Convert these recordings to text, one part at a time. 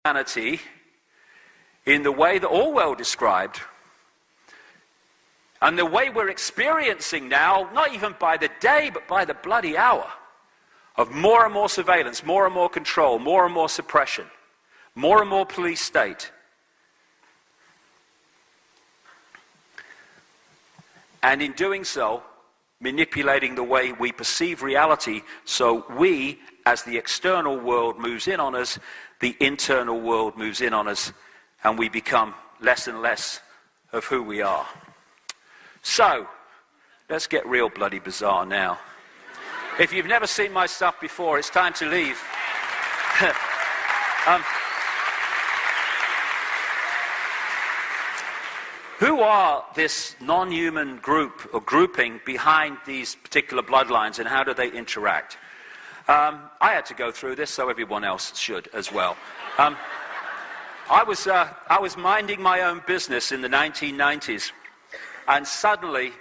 humanity in the way that Orwell described, and the way we're experiencing now, not even by the day, but by the bloody hour, of more and more surveillance, more and more control, more and more suppression, more and more police state. And in doing so, manipulating the way we perceive reality, so we, as the external world moves in on us, the internal world moves in on us, and we become less and less of who we are. So, let's get real bloody bizarre now. If you've never seen my stuff before, it's time to leave. Who are this non-human group or grouping behind these particular bloodlines, and how do they interact? I had to go through this, so everyone else should as well. I was minding my own business in the 1990s, and suddenly,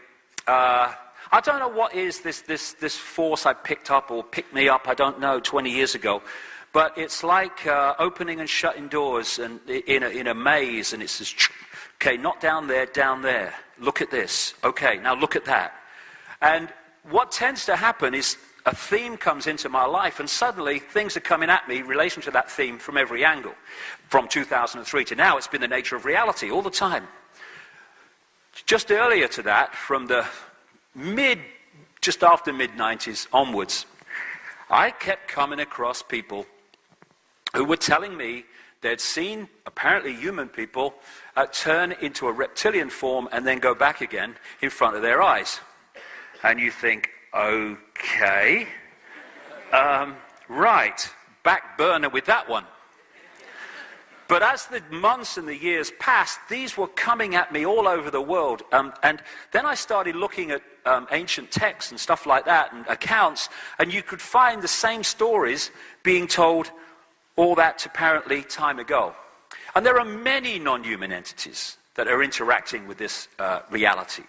I don't know what is this force I picked up or picked me up, I don't know, 20 years ago. But it's like opening and shutting doors and in a maze, and it says, okay, not down there, look at this, okay, now look at that. And what tends to happen is a theme comes into my life, and suddenly things are coming at me in relation to that theme from every angle. From 2003 to now, it's been the nature of reality all the time. Just earlier to that, from the just after mid-90s onwards, I kept coming across people who were telling me they'd seen, apparently human people, turn into a reptilian form and then go back again in front of their eyes. And you think, okay, right, back burner with that one. But as the months and the years passed, these were coming at me all over the world. And then I started looking at ancient texts and stuff like that, and accounts, and you could find the same stories being told all that apparently time ago. And there are many non-human entities that are interacting with this reality.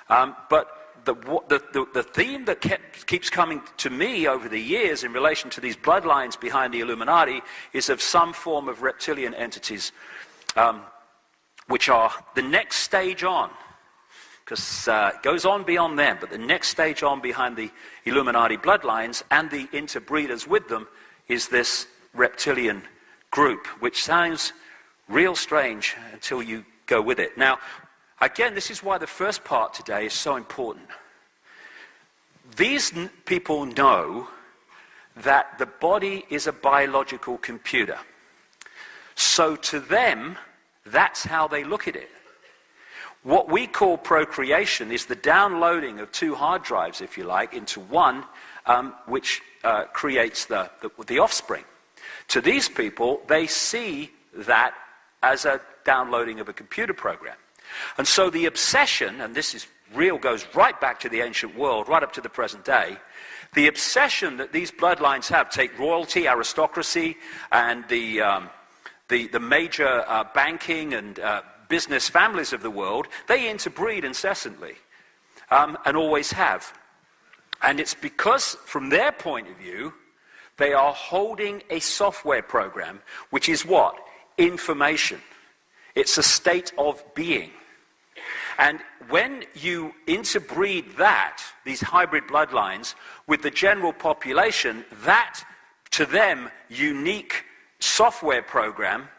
But the theme that keeps coming to me over the years in relation to these bloodlines behind the Illuminati is of some form of reptilian entities, which are the next stage on, because it goes on beyond them, but the next stage on behind the Illuminati bloodlines and the interbreeders with them is this reptilian group, which sounds real strange until you go with it. Now, again, this is why the first part today is so important. These people know that the body is a biological computer. So to them, that's how they look at it. What we call procreation is the downloading of two hard drives, if you like, into one, which creates the offspring. To these people, they see that as a downloading of a computer program. And so the obsession, and this is real, goes right back to the ancient world, right up to the present day, the obsession that these bloodlines have, take royalty, aristocracy, and the major banking and business families of the world, they interbreed incessantly, and always have. And it's because, from their point of view, they are holding a software program, which is what? Information. It's a state of being. And when you interbreed that, these hybrid bloodlines, with the general population, that, to them, unique software program,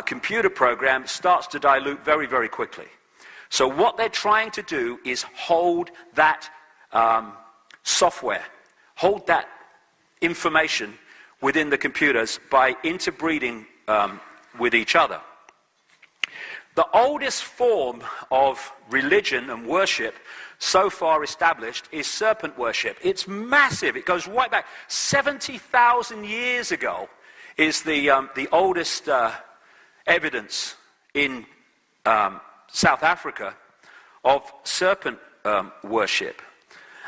computer program, starts to dilute very, very quickly. So what they're trying to do is hold that software, hold that information within the computers by interbreeding with each other. The oldest form of religion and worship so far established is serpent worship. It's massive. It goes right back. 70,000 years ago is the oldest evidence in South Africa of serpent worship.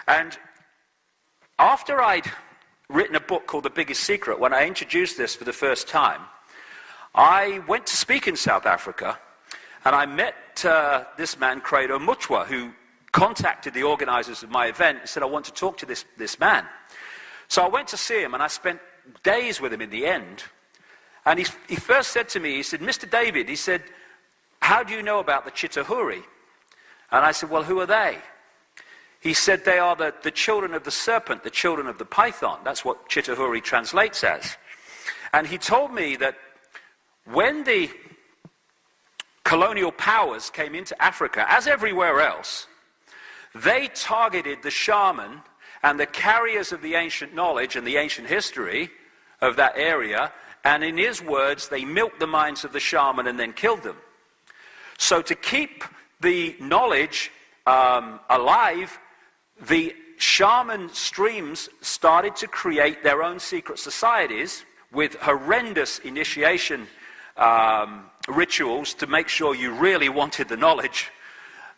And after I'd written a book called The Biggest Secret, when I introduced this for the first time, I went to speak in South Africa, and I met this man, Credo Mutwa, who contacted the organizers of my event and said, I want to talk to this man. So I went to see him, and I spent days with him in the end. And he first said to me, he said, Mr. David, he said, how do you know about the Chitauri? And I said, well, who are they? He said, they are the children of the serpent, the children of the python. That's what Chitauri translates as. And he told me that when the colonial powers came into Africa, as everywhere else, they targeted the shaman and the carriers of the ancient knowledge and the ancient history of that area, and in his words, they milked the minds of the shaman and then killed them. So to keep the knowledge alive, the shaman streams started to create their own secret societies with horrendous initiation rituals to make sure you really wanted the knowledge.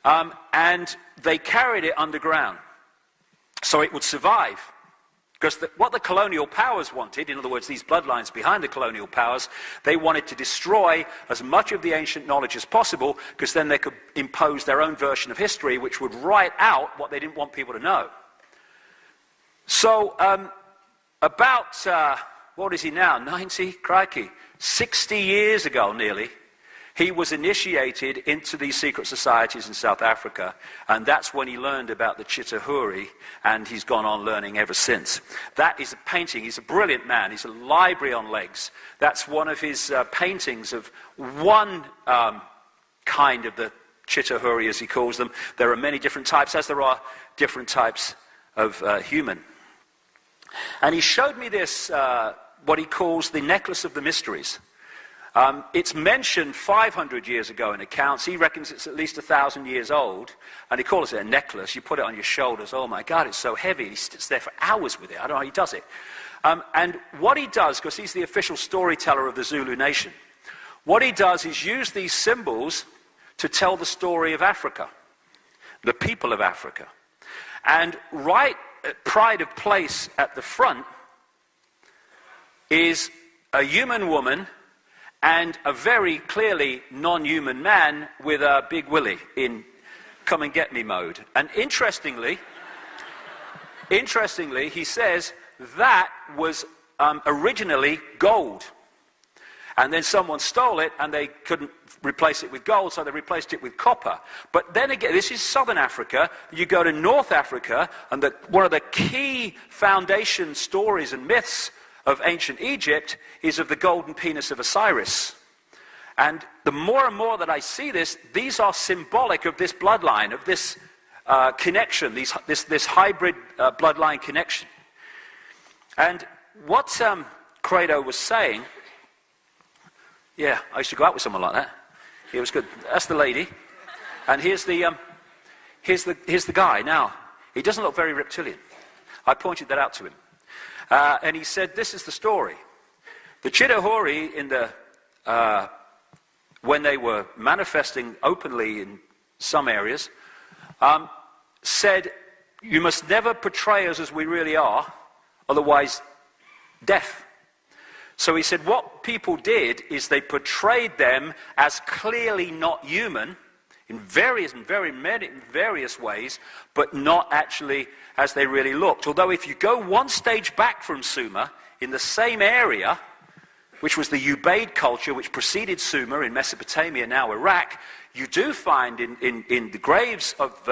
And they carried it underground so it would survive. Because what the colonial powers wanted, in other words, these bloodlines behind the colonial powers, they wanted to destroy as much of the ancient knowledge as possible, because then they could impose their own version of history, which would write out what they didn't want people to know. So about, what is he now, 90? Crikey. 60 years ago, nearly, he was initiated into these secret societies in South Africa, and that's when he learned about the Chitauri, and he's gone on learning ever since. That is a painting. He's a brilliant man. He's a library on legs. That's one of his paintings of one kind of the Chitauri, as he calls them. There are many different types, as there are different types of human. And he showed me this, what he calls the necklace of the mysteries. It's mentioned 500 years ago in accounts. He reckons it's at least 1,000 years old, and he calls it a necklace. You put it on your shoulders. Oh my God, it's so heavy. He sits there for hours with it. I don't know how he does it. And what he does, because he's the official storyteller of the Zulu nation, what he does is use these symbols to tell the story of Africa, the people of Africa. And right at pride of place at the front is a human woman and a very clearly non-human man with a big willy in come and get me mode. And interestingly, he says that was originally gold. And then someone stole it and they couldn't replace it with gold, so they replaced it with copper. But then again, this is southern Africa. You go to North Africa, and one of the key foundation stories and myths of ancient Egypt is of the golden penis of Osiris. And the more and more that I see this, these are symbolic of this bloodline, of this connection, this hybrid bloodline connection. And what Credo was saying, yeah, I used to go out with someone like that. It was good. That's the lady. And here's the guy. Now, he doesn't look very reptilian. I pointed that out to him. And he said, this is the story. The Chitauri, when they were manifesting openly in some areas, said, you must never portray us as we really are, otherwise death. So he said what people did is they portrayed them as clearly not human in various ways, but not actually as they really looked. Although if you go one stage back from Sumer, in the same area, which was the Ubaid culture which preceded Sumer in Mesopotamia, now Iraq, you do find in the graves of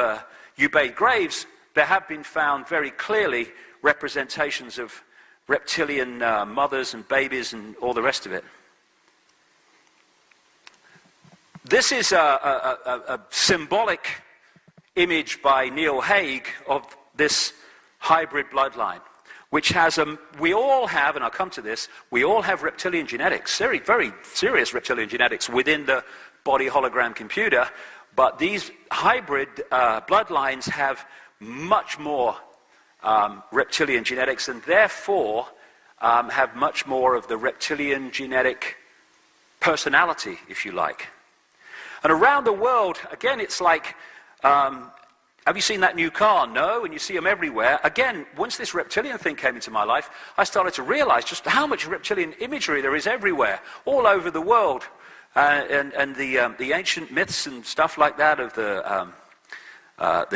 Ubaid graves, there have been found very clearly representations of reptilian mothers and babies and all the rest of it. This is a symbolic image by Neil Haig of this hybrid bloodline, which has we all have, and I'll come to this, we all have reptilian genetics, very, very serious reptilian genetics within the body hologram computer, but these hybrid bloodlines have much more reptilian genetics, and therefore have much more of the reptilian genetic personality, if you like. And around the world, again, it's like, have you seen that new car? No, and you see them everywhere. Again, once this reptilian thing came into my life, I started to realize just how much reptilian imagery there is everywhere, all over the world. And the ancient myths and stuff like that of the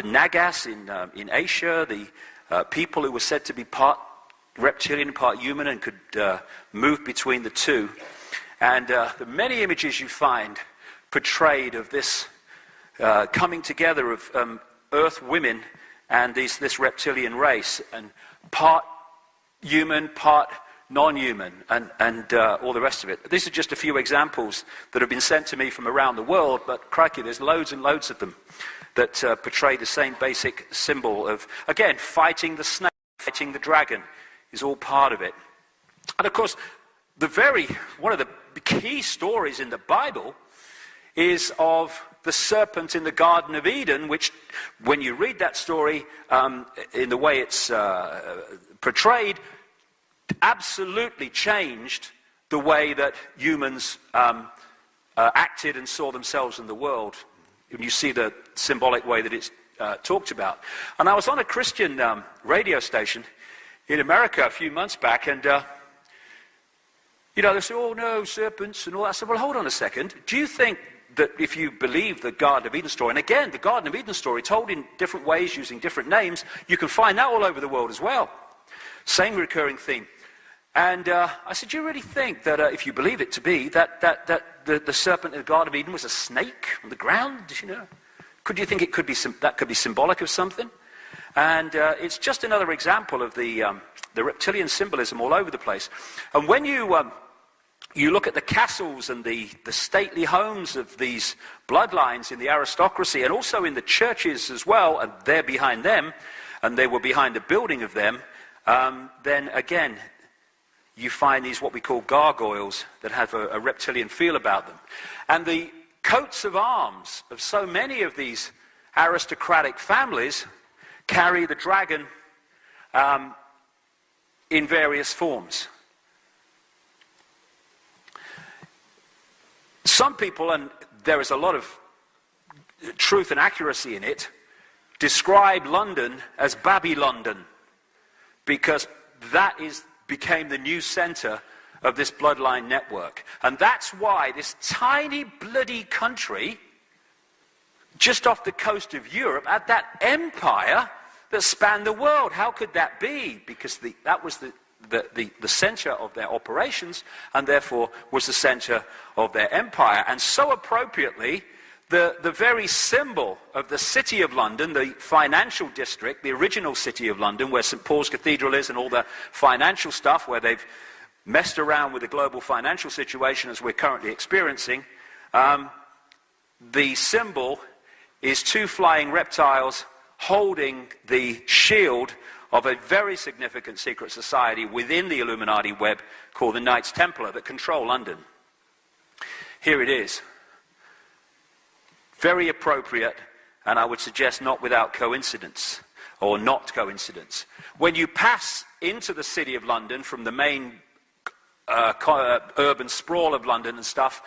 Nagas in Asia, the people who were said to be part reptilian, part human, and could move between the two. And the many images you find portrayed of this coming together of earth women and this reptilian race, and part human, part non-human, and all the rest of it. These are just a few examples that have been sent to me from around the world, but crikey, there's loads and loads of them that portray the same basic symbol of, again, fighting the snake, fighting the dragon is all part of it. And of course, one of the key stories in the Bible is of the serpent in the Garden of Eden, which, when you read that story in the way it's portrayed, absolutely changed the way that humans acted and saw themselves in the world. When you see the symbolic way that it's talked about. And I was on a Christian radio station in America a few months back, and they say, oh no, serpents and all that. I said, well, hold on a second. Do you think that if you believe the Garden of Eden story, and again, the Garden of Eden story told in different ways using different names, you can find that all over the world as well. Same recurring theme. And I said, do you really think that if you believe it to be, that the serpent in the Garden of Eden was a snake on the ground? Could you think it could be that could be symbolic of something? And it's just another example of the reptilian symbolism all over the place. And when you look at the castles and the stately homes of these bloodlines in the aristocracy, and also in the churches as well, and they're behind them, and they were behind the building of them, then again, you find these what we call gargoyles that have a reptilian feel about them. And the coats of arms of so many of these aristocratic families carry the dragon in various forms. Some people, and there is a lot of truth and accuracy in it, describe London as Babylondon, because that became the new center of this bloodline network. And that's why this tiny bloody country just off the coast of Europe had that empire that spanned the world. How could that be? Because that was the center of their operations, and therefore was the center of their empire. And so appropriately, the very symbol of the City of London, the financial district, the original City of London, where St. Paul's Cathedral is and all the financial stuff, where they've messed around with the global financial situation as we're currently experiencing, the symbol is two flying reptiles holding the shield of a very significant secret society within the Illuminati web called the Knights Templar that control London. Here it is. Very appropriate, and I would suggest not without coincidence, or not coincidence. When you pass into the City of London from the main urban sprawl of London and stuff,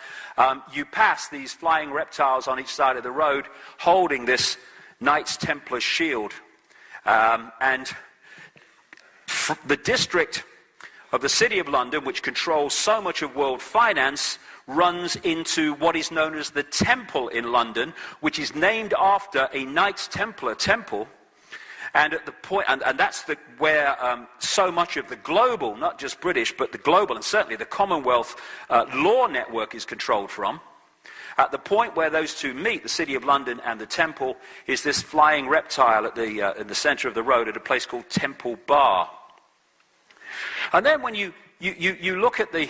you pass these flying reptiles on each side of the road holding this Knights Templar shield. And the district of the City of London, which controls so much of world finance, runs into what is known as the Temple in London, which is named after a Knights Templar temple. And at the point, and that's where so much of the global, not just British, but the global, and certainly the Commonwealth law network is controlled from. At the point where those two meet, the City of London and the Temple, is this flying reptile at in the center of the road at a place called Temple Bar. And then when you look at the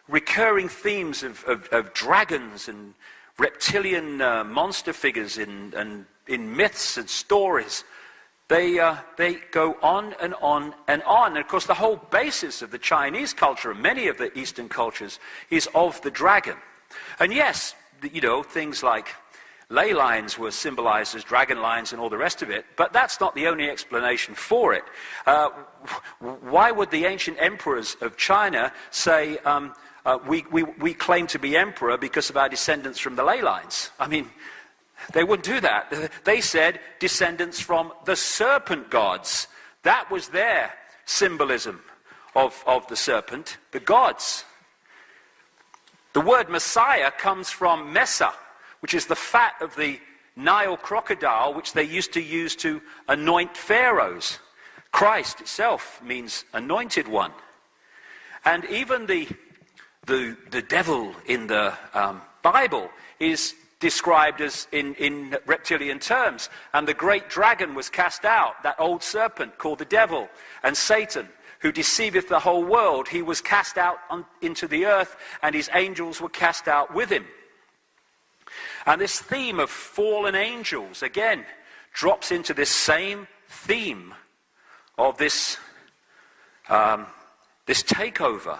recurring themes of dragons and reptilian monster figures in myths and stories, they go on and on and on. And of course, the whole basis of the Chinese culture and many of the Eastern cultures is of the dragon. And yes, things like ley lines were symbolized as dragon lines and all the rest of it, but that's not the only explanation for it. Why would the ancient emperors of China say, we claim to be emperor because of our descendants from the ley lines? I mean, they wouldn't do that. They said descendants from the serpent gods. That was their symbolism of the serpent, the gods. The word Messiah comes from Messa, which is the fat of the Nile crocodile, which they used to use to anoint pharaohs. Christ itself means anointed one. And even the the devil in the Bible is described as in reptilian terms. And the great dragon was cast out, that old serpent called the devil, and Satan, who deceiveth the whole world, he was cast out into the earth, and his angels were cast out with him. And this theme of fallen angels, again, drops into this same theme of this takeover,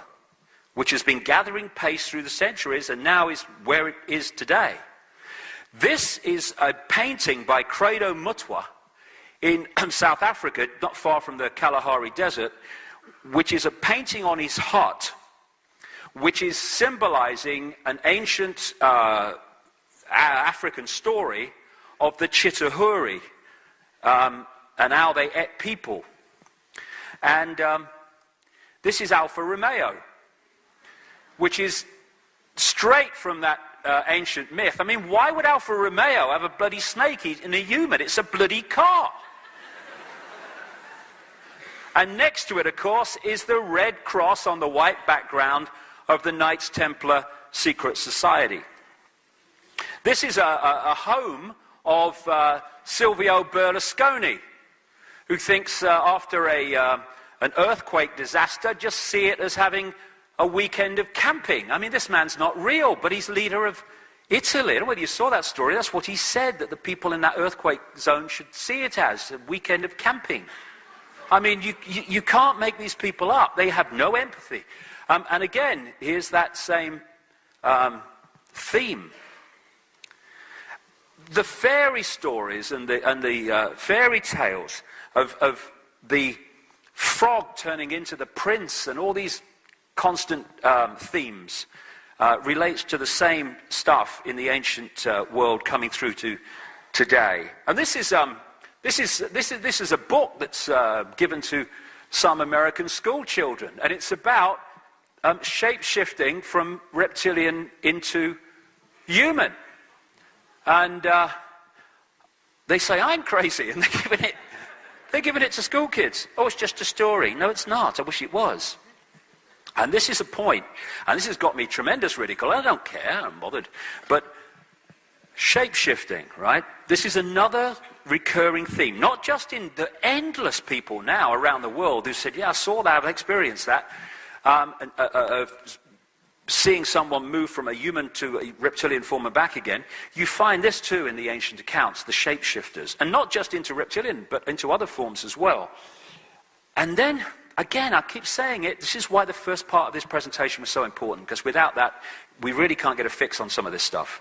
which has been gathering pace through the centuries and now is where it is today. This is a painting by Credo Mutwa in South Africa, not far from the Kalahari Desert, which is a painting on his hut, which is symbolizing an ancient African story of the Chitauri and how they ate people. And this is Alfa Romeo, which is straight from that ancient myth. I mean, why would Alfa Romeo have a bloody snake in a human? It's a bloody car. And next to it, of course, is the red cross on the white background of the Knights Templar Secret Society. This is a home of Silvio Berlusconi, who thinks after an earthquake disaster, just see it as having a weekend of camping. I mean, this man's not real, but he's leader of Italy. I don't know whether you saw that story. That's what he said, that the people in that earthquake zone should see it as a weekend of camping. I mean, you can't make these people up. They have no empathy. And again, here's that same theme. The fairy stories and the fairy tales of the frog turning into the prince and all these constant themes relates to the same stuff in the ancient world coming through to today. And this is a book that's given to some American school children, and it's about shape-shifting from reptilian into human. And they say, I'm crazy, and they're giving it to school kids. Oh, it's just a story. No, it's not. I wish it was. And this is a point, and this has got me tremendous ridicule. I don't care, I'm bothered. But shape-shifting, right? This is another recurring theme, not just in the endless people now around the world who said, yeah, I saw that, I've experienced that, seeing someone move from a human to a reptilian form and back again. You find this too in the ancient accounts, the shapeshifters, and not just into reptilian, but into other forms as well. And then, again, I keep saying it, this is why the first part of this presentation was so important, because without that, we really can't get a fix on some of this stuff.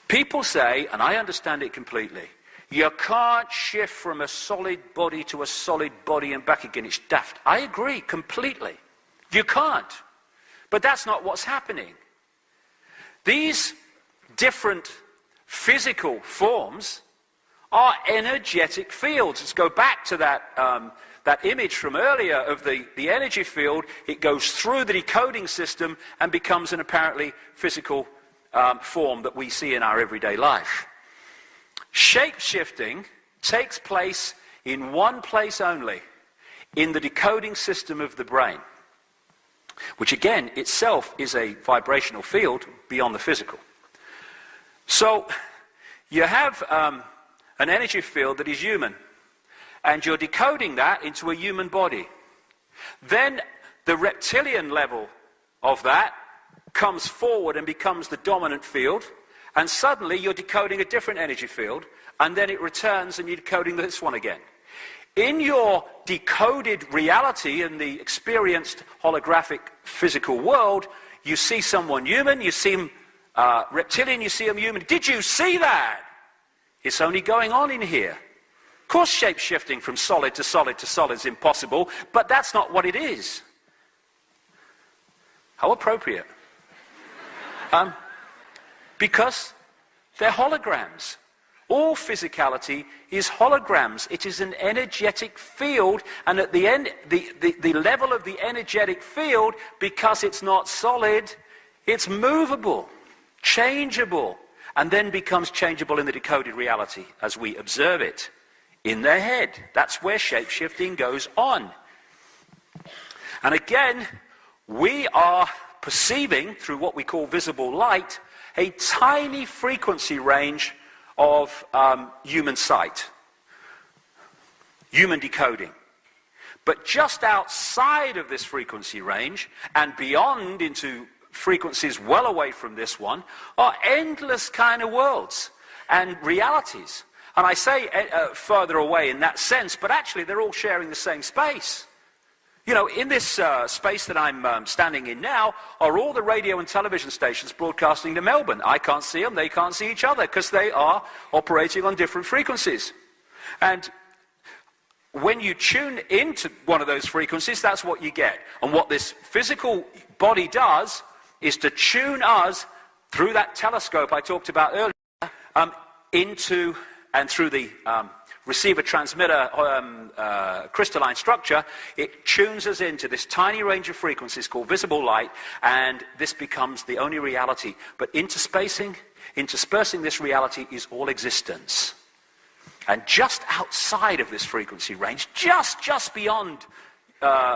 People say, and I understand it completely, you can't shift from a solid body to a solid body and back again. It's daft. I agree completely. You can't. But that's not what's happening. These different physical forms are energetic fields. Let's go back to that image from earlier of the energy field. It goes through the decoding system and becomes an apparently physical form that we see in our everyday life. Shape-shifting takes place in one place only, in the decoding system of the brain, which again itself is a vibrational field beyond the physical. So you have an energy field that is human, and you're decoding that into a human body. Then the reptilian level of that comes forward and becomes the dominant field, and suddenly you're decoding a different energy field, and then it returns and you're decoding this one again. In your decoded reality, in the experienced holographic physical world, you see someone human, you see him reptilian, you see him human. Did you see that? It's only going on in here. Of course, shape-shifting from solid to solid to solid is impossible, but that's not what it is. How appropriate. Because they're holograms. All physicality is holograms. It is an energetic field, and at the end, the level of the energetic field, because it's not solid, it's movable, changeable, and then becomes changeable in the decoded reality as we observe it in their head. That's where shape-shifting goes on. And again, we are perceiving, through what we call visible light, a tiny frequency range of human sight, human decoding. But just outside of this frequency range, and beyond into frequencies well away from this one, are endless kind of worlds and realities. And I say further away in that sense, but actually they're all sharing the same space. You know, in this space that I'm standing in now are all the radio and television stations broadcasting to Melbourne. I can't see them, they can't see each other, because they are operating on different frequencies. And when you tune into one of those frequencies, that's what you get. And what this physical body does is to tune us through that telescope I talked about earlier into and through the receiver-transmitter crystalline structure. It tunes us into this tiny range of frequencies called visible light, and this becomes the only reality. But interspersing this reality is all existence. And just outside of this frequency range, just beyond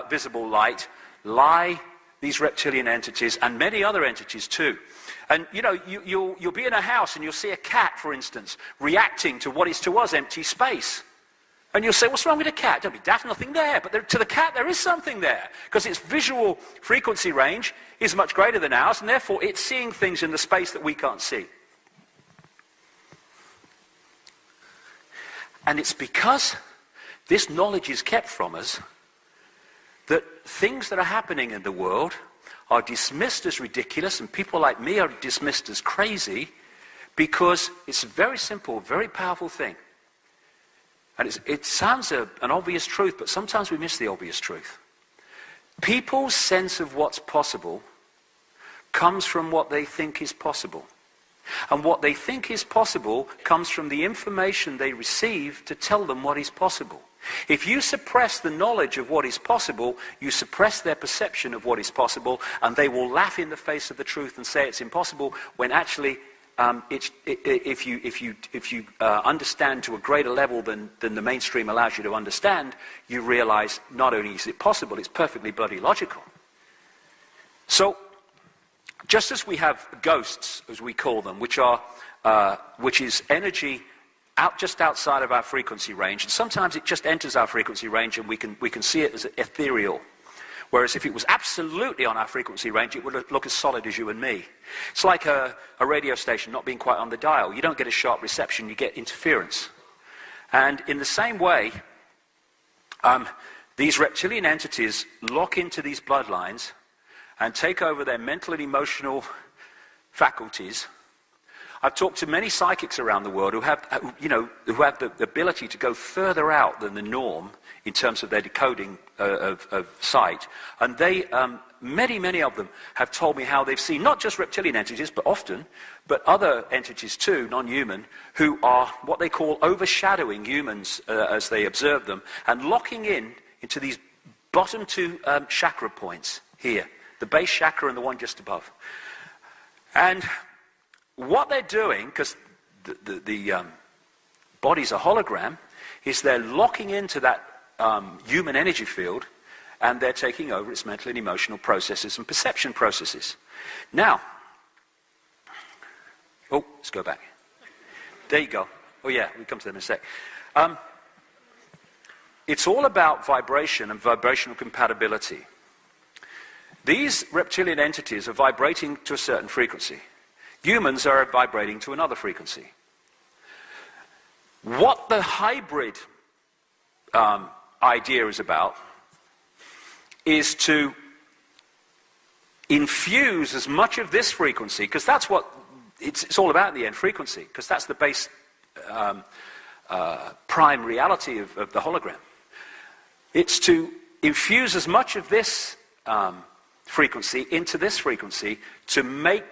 visible light, lie these reptilian entities and many other entities too. And you know, you'll be in a house and you'll see a cat, for instance, reacting to what is to us empty space. And you'll say, what's wrong with the cat? Don't be daft, nothing there. But to the cat there is something there, because its visual frequency range is much greater than ours, and therefore it's seeing things in the space that we can't see. And it's because this knowledge is kept from us that things that are happening in the world are dismissed as ridiculous, and people like me are dismissed as crazy, because it's a very simple, very powerful thing. And it sounds an obvious truth, but sometimes we miss the obvious truth. People's sense of what's possible comes from what they think is possible. And what they think is possible comes from the information they receive to tell them what is possible. If you suppress the knowledge of what is possible, you suppress their perception of what is possible, and they will laugh in the face of the truth and say it's impossible, when actually, if you understand to a greater level than the mainstream allows you to understand, you realize not only is it possible, it's perfectly bloody logical. So, just as we have ghosts, as we call them, which is energy just outside of our frequency range, and sometimes it just enters our frequency range and we can see it as ethereal. Whereas if it was absolutely on our frequency range, it would look as solid as you and me. It's like a radio station not being quite on the dial. You don't get a sharp reception, you get interference. And in the same way, these reptilian entities lock into these bloodlines and take over their mental and emotional faculties. I've talked to many psychics around the world who have the ability to go further out than the norm in terms of their decoding of sight. And they, many of them have told me how they've seen not just reptilian entities, but other entities too, non-human, who are what they call overshadowing humans as they observe them, and locking into these bottom two chakra points here, the base chakra and the one just above. And what they're doing, because the body's a hologram, is they're locking into that human energy field, and they're taking over its mental and emotional processes and perception processes. Now, let's go back. There you go. Oh yeah, we'll come to them in a sec. It's all about vibration and vibrational compatibility. These reptilian entities are vibrating to a certain frequency. Humans are vibrating to another frequency. What the hybrid idea is about is to infuse as much of this frequency, because that's what it's all about in the end, frequency, because that's the base prime reality of the hologram. It's to infuse as much of this frequency into this frequency to make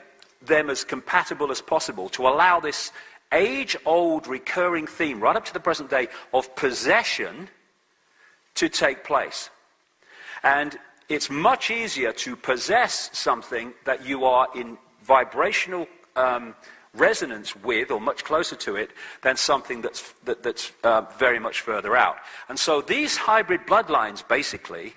them as compatible as possible, to allow this age-old recurring theme right up to the present day of possession to take place. And it's much easier to possess something that you are in vibrational resonance with, or much closer to it, than something that's very much further out. And so these hybrid bloodlines basically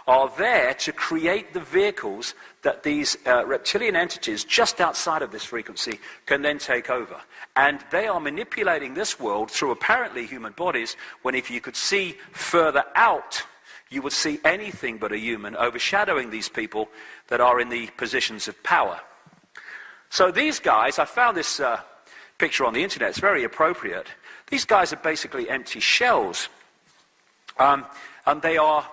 are there to create the vehicles that these reptilian entities just outside of this frequency can then take over. And they are manipulating this world through apparently human bodies, when if you could see further out, you would see anything but a human overshadowing these people that are in the positions of power. So these guys, I found this picture on the internet, it's very appropriate. These guys are basically empty shells. And they are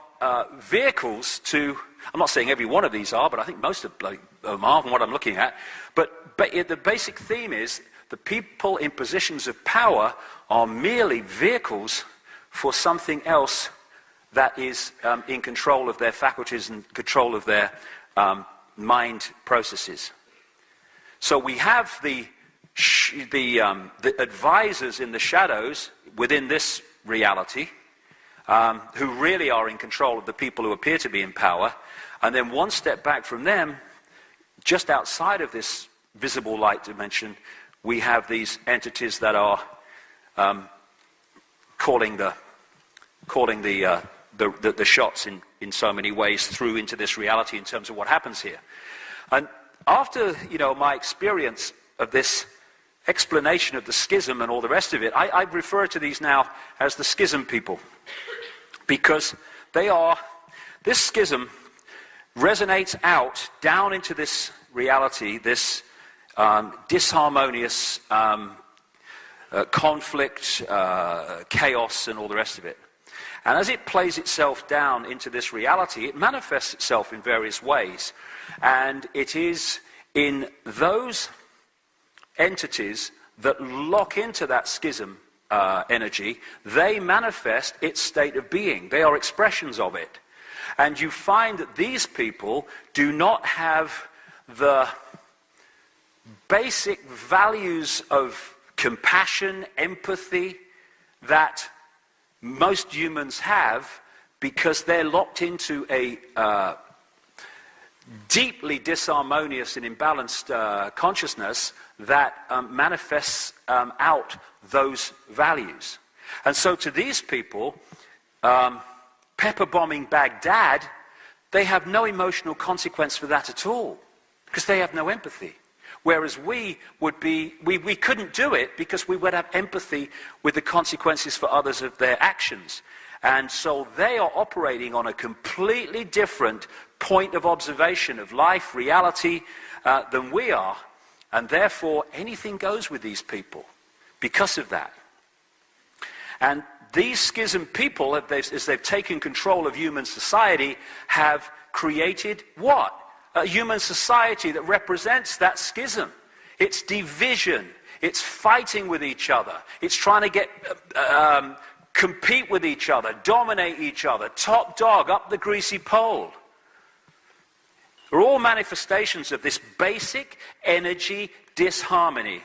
vehicles to, I'm not saying every one of these are, but I think most of them are from what I'm looking at. But the basic theme is the people in positions of power are merely vehicles for something else that is in control of their faculties and control of their mind processes. So we have the advisors in the shadows within this reality, who really are in control of the people who appear to be in power. And then one step back from them, just outside of this visible light dimension, we have these entities that are calling the shots in so many ways through into this reality in terms of what happens here. And after, my experience of this explanation of the schism and all the rest of it, I refer to these now as the schism people, because this schism resonates out down into this reality, this disharmonious conflict, chaos, and all the rest of it. And as it plays itself down into this reality, it manifests itself in various ways. And it is in those entities that lock into that schism energy, they manifest its state of being. They are expressions of it. And you find that these people do not have the basic values of compassion, empathy that most humans have, because they're locked into a deeply disharmonious and imbalanced consciousness that manifests out those values. And so to these people, pepper bombing Baghdad, they have no emotional consequence for that at all, because they have no empathy. Whereas we couldn't do it because we would have empathy with the consequences for others of their actions. And so they are operating on a completely different point of observation of life, reality, than we are. And therefore, anything goes with these people because of that. And these schism people, as they've taken control of human society, have created what? A human society that represents that schism. It's division. It's fighting with each other. It's trying to compete with each other, dominate each other, top dog, up the greasy pole. They're all manifestations of this basic energy disharmony.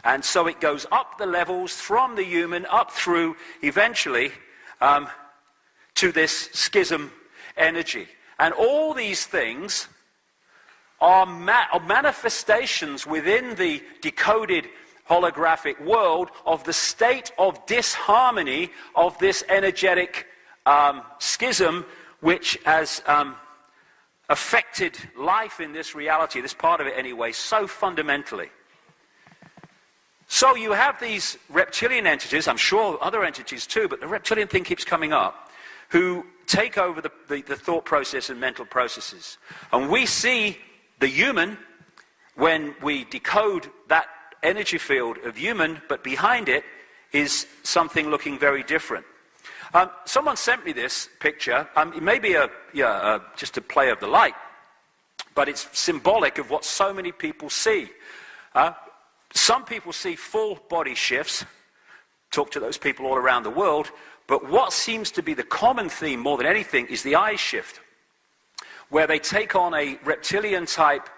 And so it goes up the levels from the human up through eventually to this schism energy. And all these things are manifestations within the decoded holographic world of the state of disharmony of this energetic schism, which has affected life in this reality, this part of it anyway, so fundamentally. So you have these reptilian entities, I'm sure other entities too, but the reptilian thing keeps coming up, who take over the thought process and mental processes. And we see the human, when we decode that energy field of human, but behind it is something looking very different. Someone sent me this picture. It may be just a play of the light, but it's symbolic of what so many people see. Some people see full body shifts. Talk to those people all around the world. But what seems to be the common theme more than anything is the eye shift, where they take on a reptilian type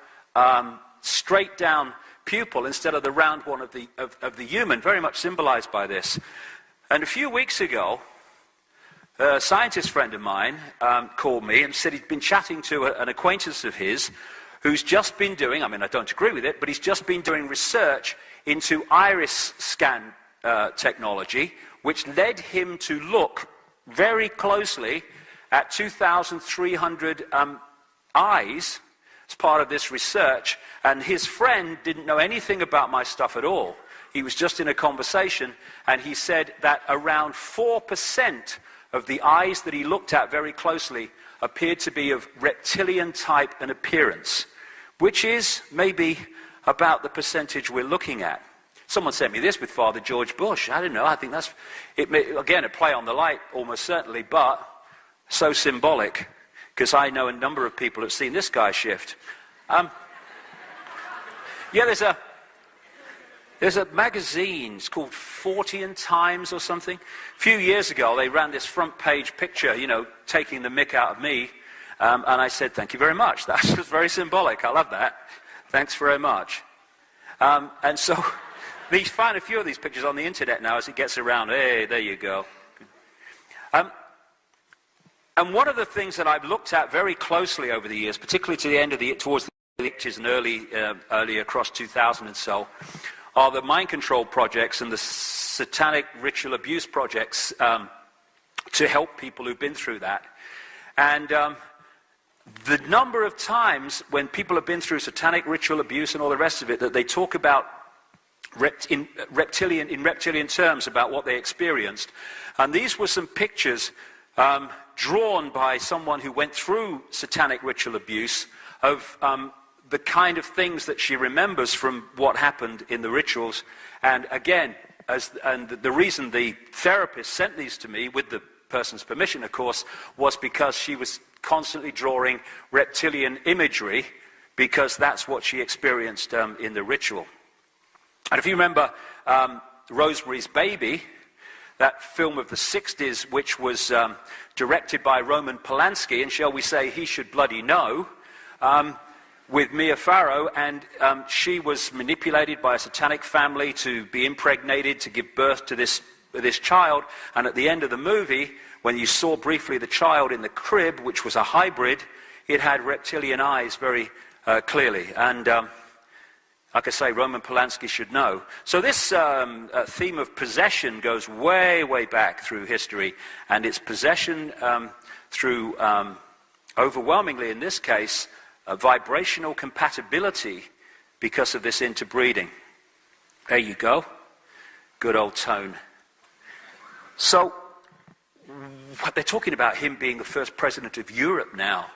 straight down pupil instead of the round one of the human, very much symbolized by this. And a few weeks ago, a scientist friend of mine called me and said he'd been chatting to an acquaintance of his who's just been doing, I don't agree with it, but he's just been doing research into iris scan technology, which led him to look very closely at 2,300 eyes as part of this research, and his friend didn't know anything about my stuff at all. He was just in a conversation, and he said that around 4% of the eyes that he looked at very closely appeared to be of reptilian type and appearance, which is maybe about the percentage we're looking at. Someone sent me this with Father George Bush. I don't know, I think that's, again, a play on the light almost certainly, but so symbolic, because I know a number of people have seen this guy shift. Yeah, there's a magazine, it's called Fortean Times or something. A few years ago, they ran this front page picture, you know, taking the mick out of me, and I said, thank you very much. That was very symbolic. I love that. Thanks very much. And so, you find a few of these pictures on the internet now as it gets around. Hey, there you go. And one of the things that I've looked at very closely over the years, particularly to the end of the towards the 80s and early across 2000 and so, are the mind control projects and the satanic ritual abuse projects to help people who've been through that. And the number of times when people have been through satanic ritual abuse and all the rest of it, that they talk about in reptilian terms about what they experienced. And these were some pictures drawn by someone who went through satanic ritual abuse of the kind of things that she remembers from what happened in the rituals. And again, the reason the therapist sent these to me, with the person's permission, of course, was because she was constantly drawing reptilian imagery, because that's what she experienced in the ritual. And if you remember Rosemary's Baby, that film of the 60s, which was directed by Roman Polanski, and shall we say he should bloody know, with Mia Farrow, and she was manipulated by a satanic family to be impregnated, to give birth to this child, and at the end of the movie, when you saw briefly the child in the crib, which was a hybrid, it had reptilian eyes very clearly, and like I say, Roman Polanski should know. So this theme of possession goes way, way back through history, and it's possession through, overwhelmingly in this case, vibrational compatibility because of this interbreeding. There you go. Good old tone. So, they're talking about him being the first president of Europe now.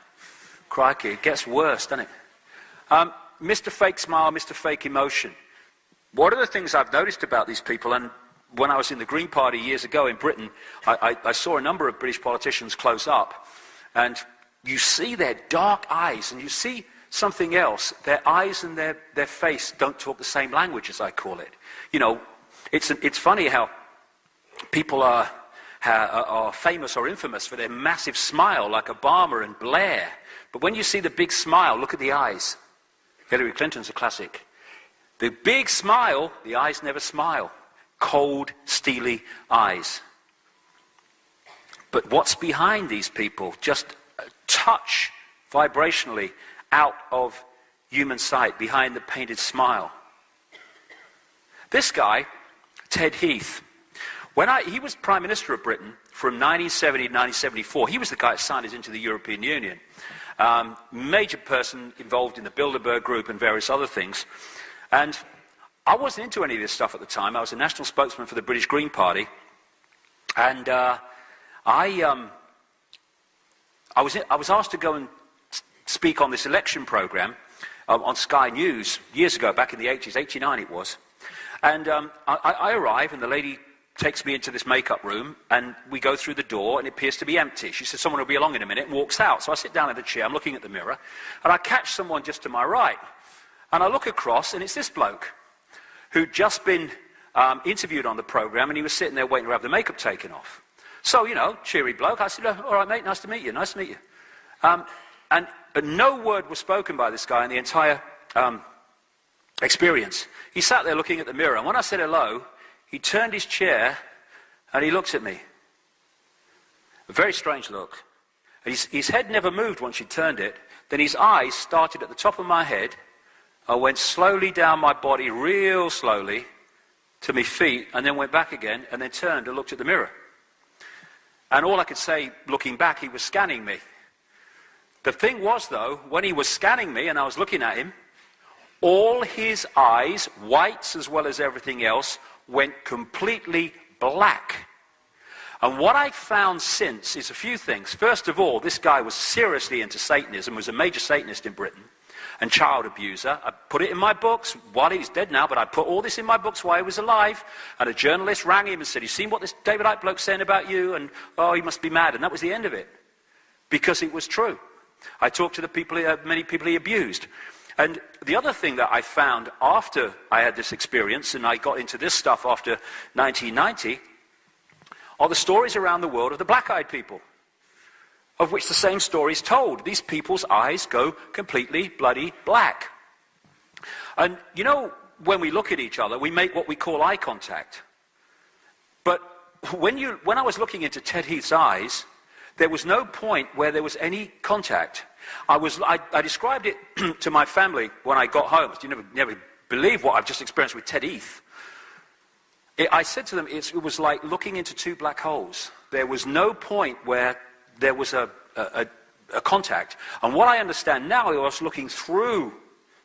Crikey, it gets worse, doesn't it? Mr. Fake Smile, Mr. Fake Emotion. What are the things I've noticed about these people? And when I was in the Green Party years ago in Britain, I saw a number of British politicians close up. And you see their dark eyes, and you see something else. Their eyes and their face don't talk the same language, as I call it. You know, it's funny how people are famous or infamous for their massive smile, like Obama and Blair. But when you see the big smile, look at the eyes. Hillary Clinton's a classic. The big smile, the eyes never smile. Cold, steely eyes. But what's behind these people? Just a touch, vibrationally, out of human sight, behind the painted smile. This guy, Ted Heath, he was Prime Minister of Britain from 1970 to 1974. He was the guy that signed us into the European Union. Major person involved in the Bilderberg Group and various other things. And I wasn't into any of this stuff at the time. I was a national spokesman for the British Green Party. And I was asked to go and speak on this election program on Sky News years ago, back in the 80s, 89 it was. And I arrive, and the lady takes me into this makeup room, and we go through the door, and it appears to be empty. She says, someone will be along in a minute, and walks out. So I sit down in the chair, I'm looking at the mirror, and I catch someone just to my right. And I look across, and it's this bloke who'd just been interviewed on the program, and he was sitting there waiting to have the makeup taken off. So, you know, cheery bloke. I said, oh, all right, mate, nice to meet you, nice to meet you. But no word was spoken by this guy in the entire experience. He sat there looking at the mirror, and when I said hello, he turned his chair, and he looked at me. A very strange look. His head never moved once he turned it. Then his eyes started at the top of my head. I went slowly down my body, real slowly, to my feet, and then went back again, and then turned and looked at the mirror. And all I could say, looking back, he was scanning me. The thing was, though, when he was scanning me and I was looking at him, all his eyes, whites as well as everything else, went completely black. And what I found since is a few things. First of all, this guy was seriously into Satanism, was a major Satanist in Britain, and child abuser. I put it in my books while he's dead now, but I put all this in my books while he was alive. And a journalist rang him and said, "You seen what this David Icke bloke's saying about you?" And, "Oh, he must be mad." And that was the end of it, because it was true. I talked to the people, many people he abused. And the other thing that I found after I had this experience, and I got into this stuff after 1990, are the stories around the world of the black-eyed people, of which the same story is told. These people's eyes go completely bloody black. And you know, when we look at each other, we make what we call eye contact. But when I was looking into Ted Heath's eyes, there was no point where there was any contact. I described it to my family when I got home. You never believe what I've just experienced with Ted Heath. I said to them, it was like looking into two black holes. There was no point where there was a contact. And what I understand now, I was looking through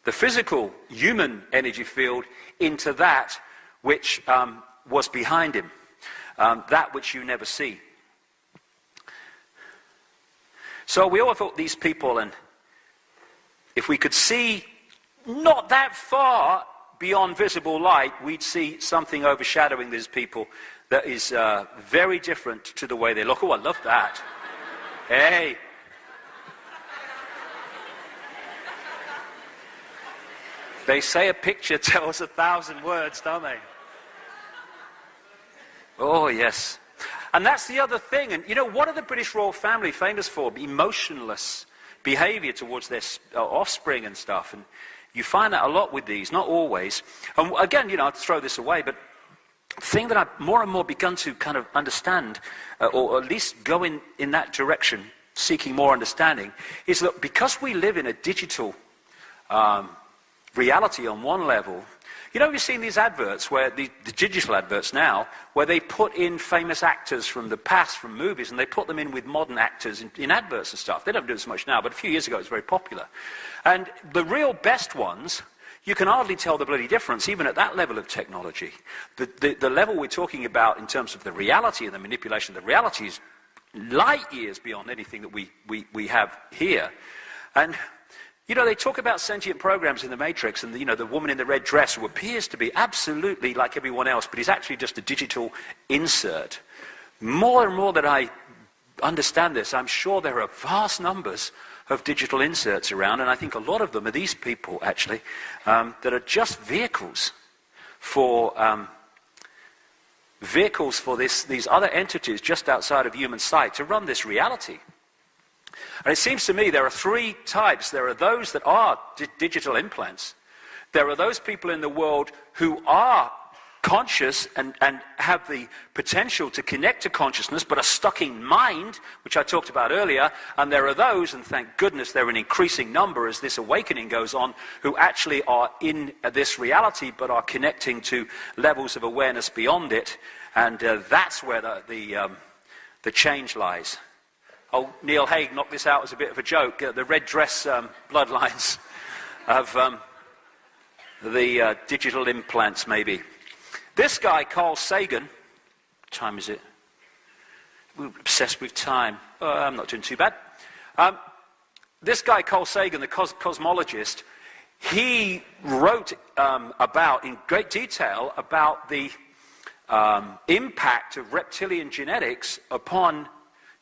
the physical human energy field into that which was behind him, that which you never see. So we all thought these people, and if we could see not that far beyond visible light, we'd see something overshadowing these people that is very different to the way they look. Oh, I love that. Hey. They say a picture tells 1,000 words, don't they? Oh, yes. And that's the other thing. And, you know, what are the British royal family famous for? Emotionless behavior towards their offspring and stuff. And you find that a lot with these, not always. And again, you know, I'd throw this away, but the thing that I've more and more begun to kind of understand, or at least go in that direction, seeking more understanding, is that because we live in a digital reality on one level, you know, you've seen these adverts, where the digital adverts now, where they put in famous actors from the past, from movies, and they put them in with modern actors in adverts and stuff. They don't do it so much now, but a few years ago it was very popular. And the real best ones, you can hardly tell the bloody difference, even at that level of technology. The level we're talking about in terms of the reality and the manipulation of the reality is light years beyond anything that we have here. And you know, they talk about sentient programs in the Matrix, and, you know, the woman in the red dress who appears to be absolutely like everyone else, but is actually just a digital insert. More and more that I understand this, I'm sure there are vast numbers of digital inserts around, and I think a lot of them are these people, actually, that are just vehicles for these other entities just outside of human sight to run this reality. And it seems to me there are three types. There are those that are digital implants. There are those people in the world who are conscious and have the potential to connect to consciousness, but are stuck in mind, which I talked about earlier. And there are those, and thank goodness they're an increasing number as this awakening goes on, who actually are in this reality, but are connecting to levels of awareness beyond it. And that's where the change lies. Oh, Neil Haig knocked this out as a bit of a joke. The red dress bloodlines of the digital implants, maybe. This guy, Carl Sagan, what time is it? We're obsessed with time. Oh, I'm not doing too bad. This guy, Carl Sagan, the cosmologist, he wrote in great detail about the impact of reptilian genetics upon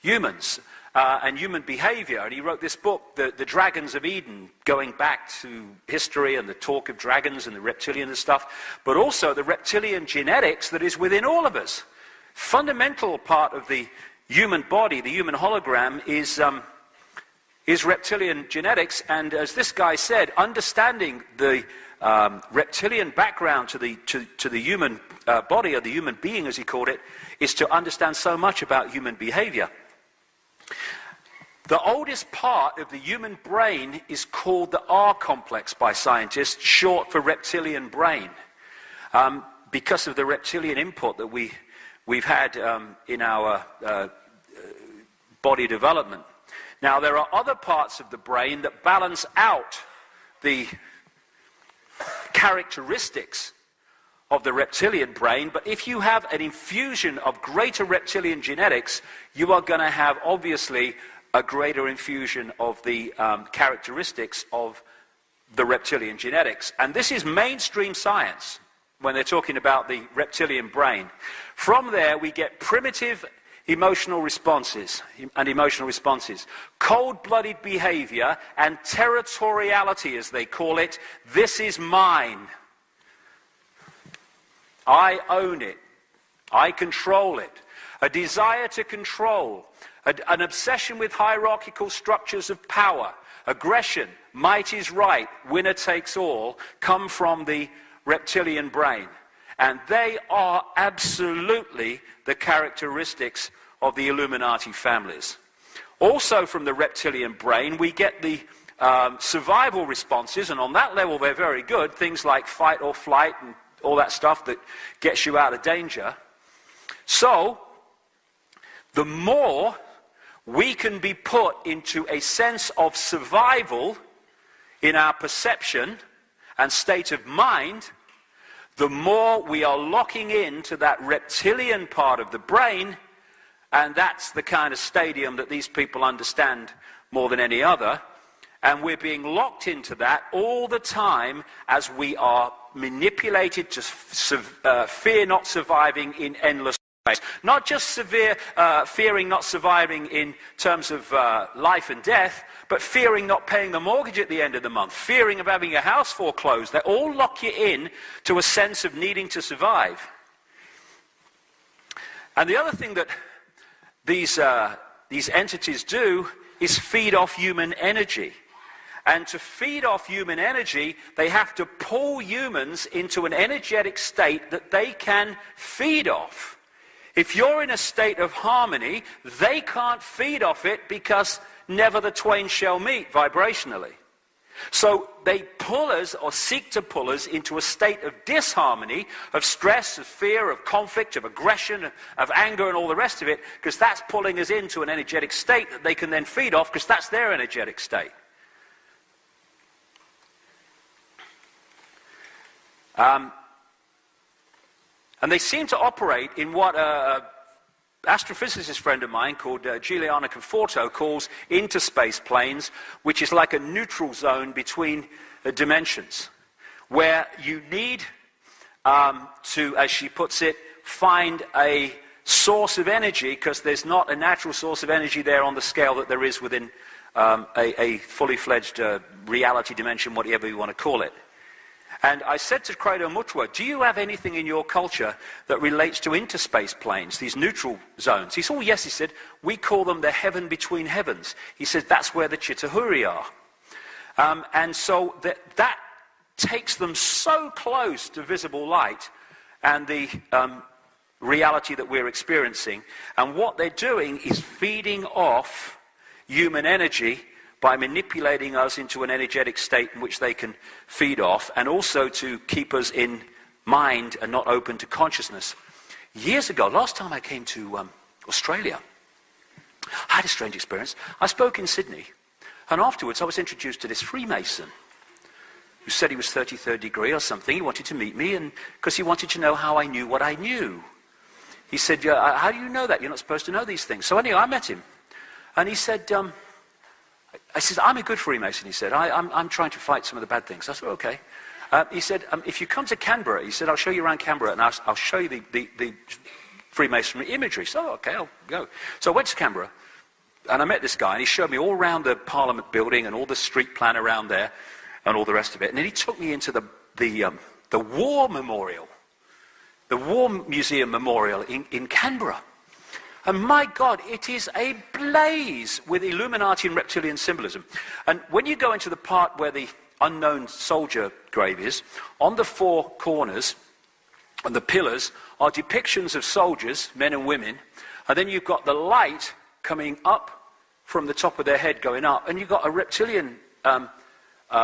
humans. And human behavior. And he wrote this book, The Dragons of Eden, going back to history and the talk of dragons and the reptilian and stuff, but also the reptilian genetics that is within all of us. Fundamental part of the human body, the human hologram, is reptilian genetics. And as this guy said, understanding the reptilian background to the human body, or the human being as he called it, is to understand so much about human behavior. The oldest part of the human brain is called the R complex by scientists, short for reptilian brain, because of the reptilian input that we've had in our body development. Now, there are other parts of the brain that balance out the characteristics of the reptilian brain, but if you have an infusion of greater reptilian genetics, you are going to have, obviously, a greater infusion of the characteristics of the reptilian genetics. And this is mainstream science when they're talking about the reptilian brain. From there, we get primitive emotional responses, cold-blooded behavior, and territoriality, as they call it. This is mine. I own it. I control it. A desire to control, an obsession with hierarchical structures of power, aggression, might is right, winner takes all, come from the reptilian brain. And they are absolutely the characteristics of the Illuminati families. Also from the reptilian brain, we get the survival responses, and on that level they're very good, things like fight or flight and all that stuff that gets you out of danger. So, the more we can be put into a sense of survival in our perception and state of mind, the more we are locking into that reptilian part of the brain, and that's the kind of stadium that these people understand more than any other, and we're being locked into that all the time as we are manipulated to fear not surviving in endless ways. Not just fearing not surviving in terms of life and death, but fearing not paying the mortgage at the end of the month, fearing of having a house foreclosed. They all lock you in to a sense of needing to survive. And the other thing that these entities do is feed off human energy. And to feed off human energy, they have to pull humans into an energetic state that they can feed off. If you're in a state of harmony, they can't feed off it because never the twain shall meet vibrationally. So they pull us, or seek to pull us, into a state of disharmony, of stress, of fear, of conflict, of aggression, of anger and all the rest of it, because that's pulling us into an energetic state that they can then feed off, because that's their energetic state. And they seem to operate in what an astrophysicist friend of mine called Giuliano Conforto calls interspace planes, which is like a neutral zone between dimensions, where you need to, as she puts it, find a source of energy, because there's not a natural source of energy there on the scale that there is within a fully fledged reality dimension, whatever you want to call it. And I said to Credo Mutwa, do you have anything in your culture that relates to interspace planes, these neutral zones? He said, oh yes, he said, we call them the heaven between heavens. He said, that's where the Chitahuri are. And so that takes them so close to visible light and the reality that we're experiencing. And what they're doing is feeding off human energy by manipulating us into an energetic state in which they can feed off, and also to keep us in mind and not open to consciousness. Years ago, last time I came to Australia, I had a strange experience. I spoke in Sydney, and afterwards I was introduced to this Freemason who said he was 33rd degree or something. He wanted to meet me, and because he wanted to know how I knew what I knew. He said, how do you know that? You're not supposed to know these things. So anyway, I met him, and he said, I said, I'm a good Freemason, he said. I'm trying to fight some of the bad things. I said, okay. He said, if you come to Canberra, he said, I'll show you around Canberra, and I'll show you the Freemasonry imagery. So, okay, I'll go. So I went to Canberra, and I met this guy, and he showed me all around the Parliament building and all the street plan around there and all the rest of it. And then he took me into the War Memorial, the War Museum Memorial in Canberra. And my God, it is ablaze with Illuminati and reptilian symbolism. And when you go into the part where the unknown soldier grave is, on the four corners, on the pillars, are depictions of soldiers, men and women, and then you've got the light coming up from the top of their head going up, and you've got a reptilian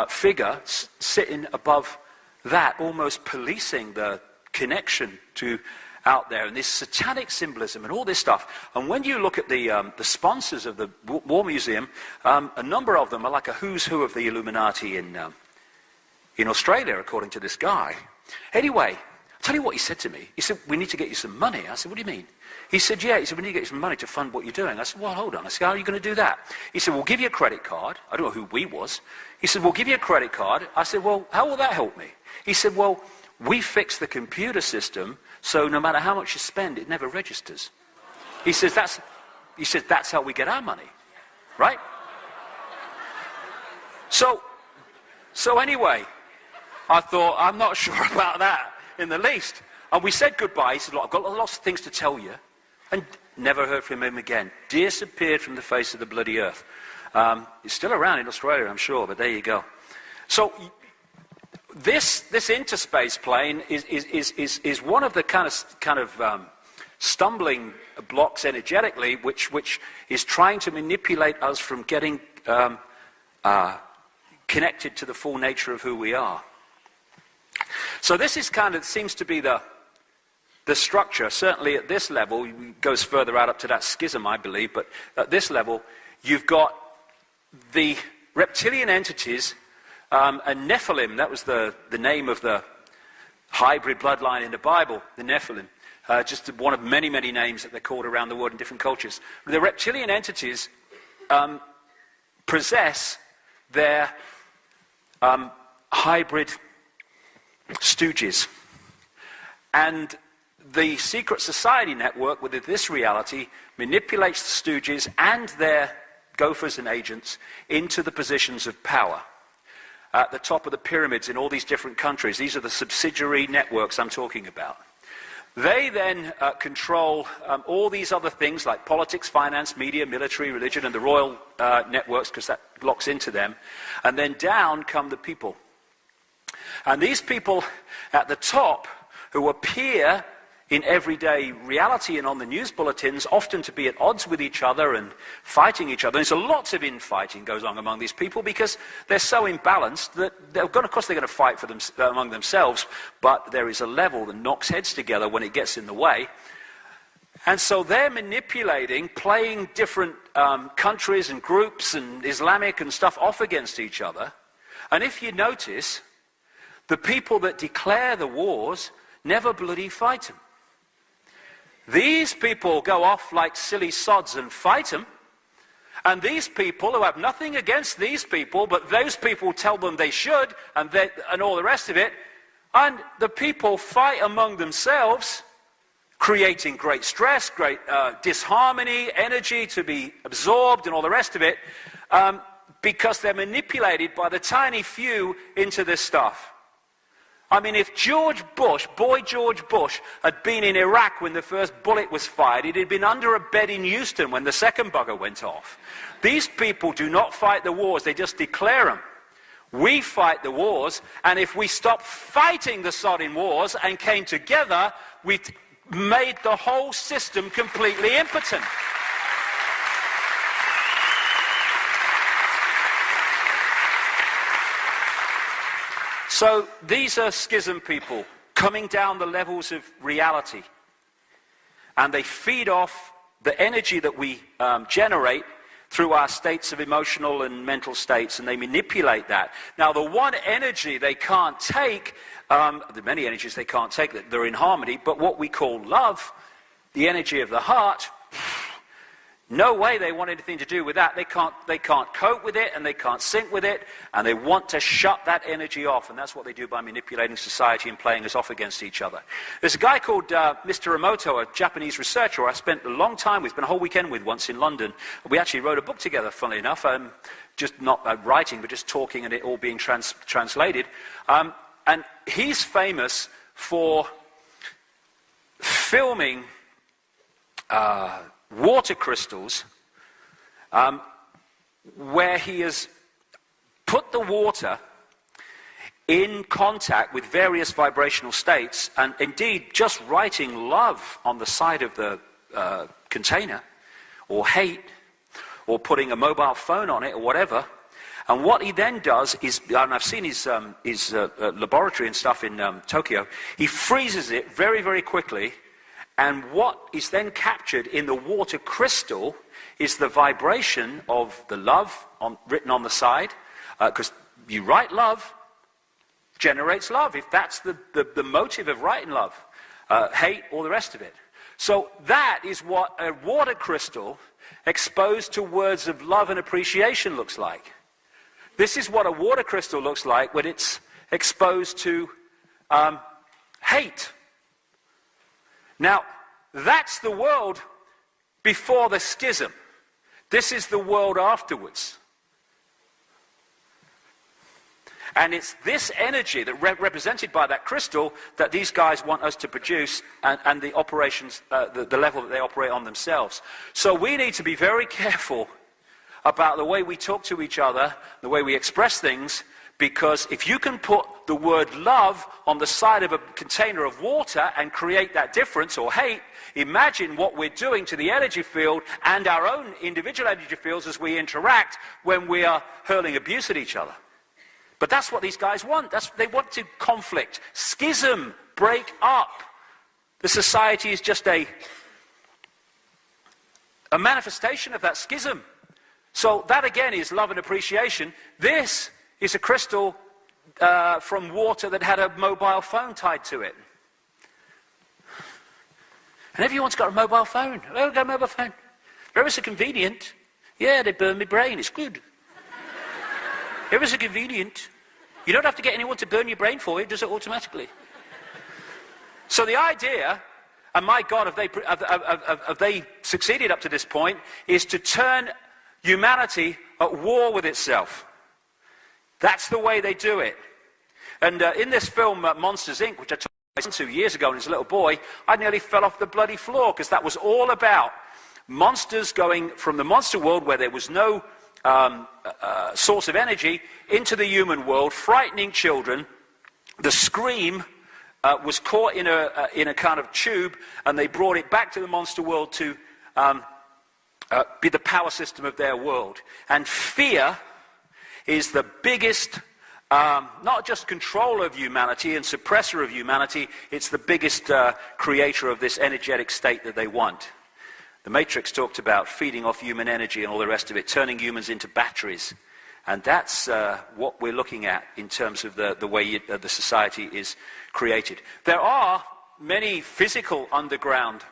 figure sitting above that, almost policing the connection to out there, and this satanic symbolism and all this stuff. And when you look at the sponsors of the War Museum, a number of them are like a who's who of the Illuminati in Australia, according to this guy. Anyway, I'll tell you what he said to me. He said, we need to get you some money. I said, what do you mean? He said, yeah. He said, we need to get you some money to fund what you're doing. I said, well, hold on. I said, how are you going to do that? He said, we'll give you a credit card. I don't know who we was. He said, we'll give you a credit card. I said, well, how will that help me? He said, well, we fix the computer system so no matter how much you spend, it never registers. He says, that's how we get our money, right? So anyway, I thought, I'm not sure about that in the least. And we said goodbye. He said, look, I've got lots of things to tell you. And never heard from him again. Disappeared from the face of the bloody earth. He's still around in Australia, I'm sure, but there you go. So this interspace plane is one of the kind of stumbling blocks energetically, which is trying to manipulate us from getting connected to the full nature of who we are. So this is seems to be the structure. Certainly at this level, it goes further out up to that schism, I believe, but at this level, you've got the reptilian entities, and Nephilim, that was the name of the hybrid bloodline in the Bible, the Nephilim, just one of many, many names that they're called around the world in different cultures. The reptilian entities possess their hybrid stooges. And the secret society network within this reality manipulates the stooges and their gophers and agents into the positions of power at the top of the pyramids in all these different countries. These are the subsidiary networks I'm talking about. They then control all these other things like politics, finance, media, military, religion, and the royal networks, because that locks into them. And then down come the people. And these people at the top, who appear in everyday reality and on the news bulletins, often to be at odds with each other and fighting each other. And so lots of infighting goes on among these people because they're so imbalanced that of course they're going to fight for them among themselves, but there is a level that knocks heads together when it gets in the way. And so they're manipulating, playing different countries and groups and Islamic and stuff off against each other. And if you notice, the people that declare the wars never bloody fight them. These people go off like silly sods and fight them. And these people who have nothing against these people, but those people tell them they should, and all the rest of it, and the people fight among themselves, creating great stress, great disharmony, energy to be absorbed, and all the rest of it, because they're manipulated by the tiny few into this stuff. I mean, if George Bush, boy George Bush, had been in Iraq when the first bullet was fired, he'd have been under a bed in Houston when the second bugger went off. These people do not fight the wars, they just declare them. We fight the wars, and if we stopped fighting the sodding wars and came together, we'd made the whole system completely impotent. So these are schism people coming down the levels of reality. And they feed off the energy that we generate through our states of emotional and mental states, and they manipulate that. Now, the one energy they can't take, the many energies they can't take, that they're in harmony, but what we call love, the energy of the heart, no way they want anything to do with that. They can't cope with it, and they can't sync with it, and they want to shut that energy off, and that's what they do by manipulating society and playing us off against each other. There's a guy called Mr. Emoto, a Japanese researcher I spent a long time with, spent a whole weekend with once in London. We actually wrote a book together, funnily enough, just not writing, but just talking and it all being translated. And he's famous for filming water crystals where he has put the water in contact with various vibrational states, and indeed just writing love on the side of the container, or hate, or putting a mobile phone on it, or whatever. And what he then does is, and I've seen his laboratory and stuff in Tokyo, he freezes it very, very quickly, And what is then captured in the water crystal is the vibration of the love written on the side, because you write love, generates love, if that's the motive of writing love. Hate, all the rest of it. So that is what a water crystal exposed to words of love and appreciation looks like. This is what a water crystal looks like when it's exposed to hate. Now, that's the world before the schism. This is the world afterwards. And it's this energy that represented by that crystal that these guys want us to produce, and the operations, the level that they operate on themselves. So we need to be very careful about the way we talk to each other, the way we express things, because if you can put the word love on the side of a container of water and create that difference, or hate, imagine what we're doing to the energy field and our own individual energy fields as we interact when we are hurling abuse at each other. But that's what these guys want. They want to conflict, schism, break up. The society is just a manifestation of that schism. So that again is love and appreciation. This is a crystal from water that had a mobile phone tied to it. And everyone's got a mobile phone. Oh, got a mobile phone. Ever so convenient. Yeah, they burn my brain. It's good. Ever so convenient. You don't have to get anyone to burn your brain for you. It does it automatically. So the idea, and my God, have they succeeded up to this point, is to turn humanity at war with itself. That's the way they do it. And in this film, Monsters, Inc., which I took 2 years ago when I was a little boy, I nearly fell off the bloody floor, because that was all about monsters going from the monster world where there was no source of energy into the human world, frightening children. The scream was caught in a kind of tube, and they brought it back to the monster world to be the power system of their world. And fear is the biggest, not just controller of humanity and suppressor of humanity, it's the biggest creator of this energetic state that they want. The Matrix talked about feeding off human energy and all the rest of it, turning humans into batteries. And that's what we're looking at in terms of the way the society is created. There are many physical underground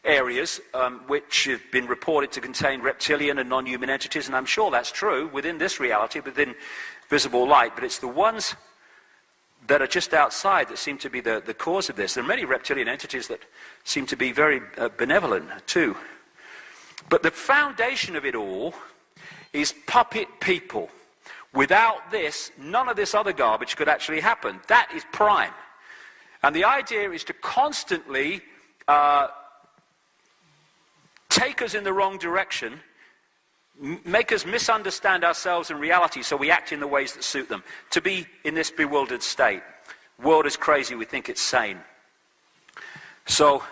areas which have been reported to contain reptilian and non-human entities, and I'm sure that's true within this reality, within visible light, but it's the ones that are just outside that seem to be the cause of this. There are many reptilian entities that seem to be very benevolent too. But the foundation of it all is puppet people. Without this, none of this other garbage could actually happen. That is prime. And the idea is to constantly take us in the wrong direction, make us misunderstand ourselves and reality so we act in the ways that suit them, to be in this bewildered state. World is crazy, we think it's sane. So,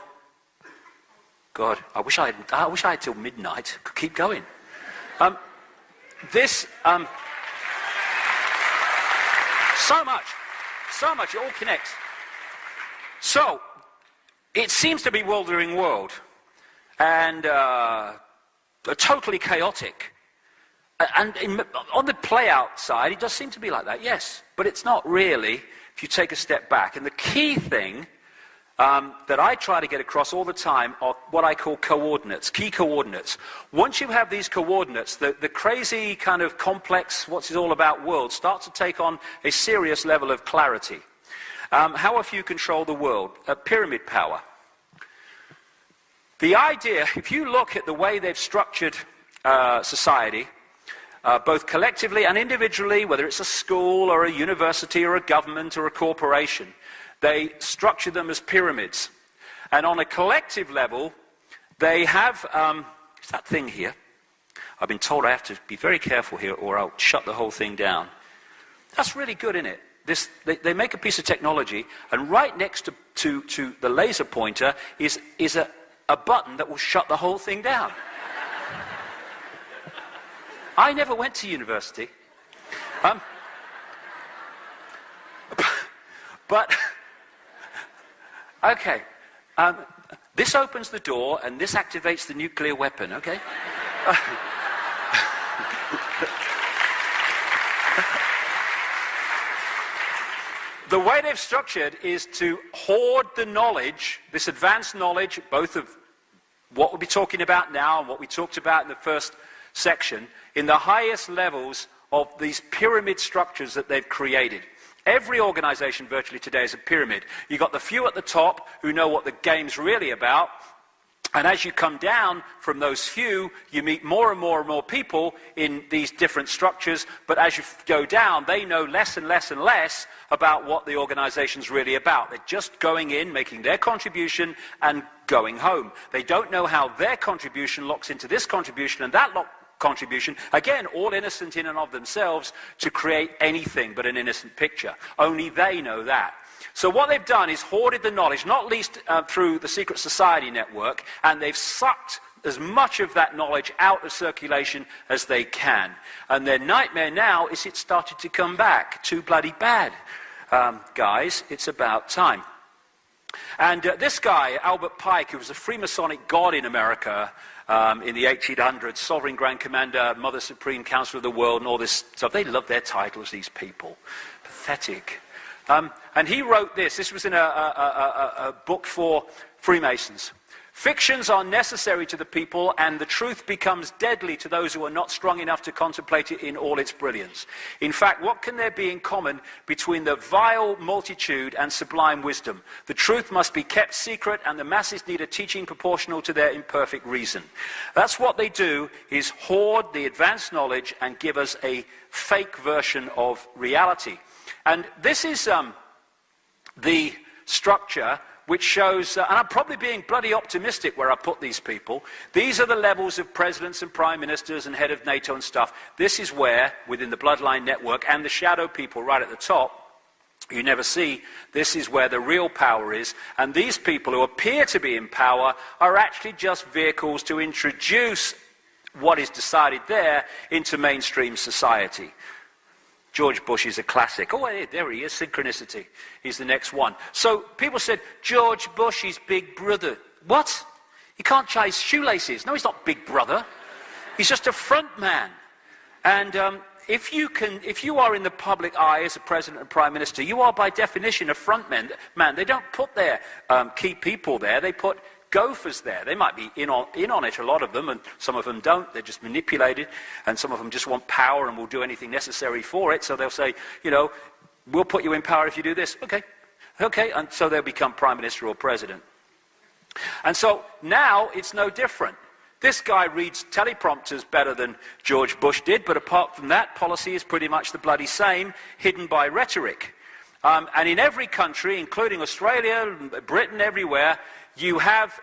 God, I wish I had till midnight. Could keep going. So much, it all connects. So, it seems to be a bewildering world, and totally chaotic. And on the play-out side, it does seem to be like that, yes. But it's not really, if you take a step back. And the key thing that I try to get across all the time are what I call coordinates, key coordinates. Once you have these coordinates, the crazy kind of complex, what's it all about world starts to take on a serious level of clarity. How a few control the world? Pyramid power. The idea, if you look at the way they've structured society, both collectively and individually, whether it's a school or a university or a government or a corporation, they structure them as pyramids. And on a collective level, they have, it's that thing here. I've been told I have to be very careful here or I'll shut the whole thing down. That's really good, isn't it? They make a piece of technology, and right next to the laser pointer is a button that will shut the whole thing down. I never went to university. But, okay. This opens the door, and this activates the nuclear weapon, okay? The way they've structured is to hoard the knowledge, this advanced knowledge, both of what we'll be talking about now and what we talked about in the first section, in the highest levels of these pyramid structures that they've created. Every organization virtually today is a pyramid. You've got the few at the top who know what the game's really about, and as you come down from those few, you meet more and more and more people in these different structures, but as you go down, they know less and less and less about what the organization's really about. They're just going in, making their contribution, and going home. They don't know how their contribution locks into this contribution and that contribution, again, all innocent in and of themselves, to create anything but an innocent picture. Only they know that. So what they've done is hoarded the knowledge, not least through the secret society network, and they've sucked as much of that knowledge out of circulation as they can. And their nightmare now is it's started to come back. Too bloody bad. Guys, it's about time. And this guy, Albert Pike, who was a Freemasonic god in America in the 1800s, Sovereign Grand Commander, Mother Supreme, Counselor of the World, and all this stuff. They love their titles, these people. Pathetic. And he wrote this. This was in a book for Freemasons. Fictions are necessary to the people, and the truth becomes deadly to those who are not strong enough to contemplate it in all its brilliance. In fact, what can there be in common between the vile multitude and sublime wisdom? The truth must be kept secret, and the masses need a teaching proportional to their imperfect reason. That's what they do, is hoard the advanced knowledge and give us a fake version of reality. And this is the structure which shows, and I'm probably being bloody optimistic where I put these people. These are the levels of presidents and prime ministers and head of NATO and stuff. This is where, within the Bloodline Network and the shadow people right at the top, you never see, this is where the real power is. And these people who appear to be in power are actually just vehicles to introduce what is decided there into mainstream society. George Bush is a classic. Oh, there he is, synchronicity. He's the next one. So people said, George Bush is Big Brother. What? He can't tie his shoelaces. No, he's not Big Brother. He's just a front man. And if you are in the public eye as a president and prime minister, you are by definition a front man. They don't put their key people there. They put gophers there. They might be in on it, a lot of them, and some of them don't. They're just manipulated, and some of them just want power and will do anything necessary for it. So they'll say, you know, we'll put you in power if you do this. Okay, and so they'll become prime minister or president. And so now it's no different. This guy reads teleprompters better than George Bush did, but apart from that, policy is pretty much the bloody same, hidden by rhetoric. And in every country, including Australia, Britain, everywhere, you have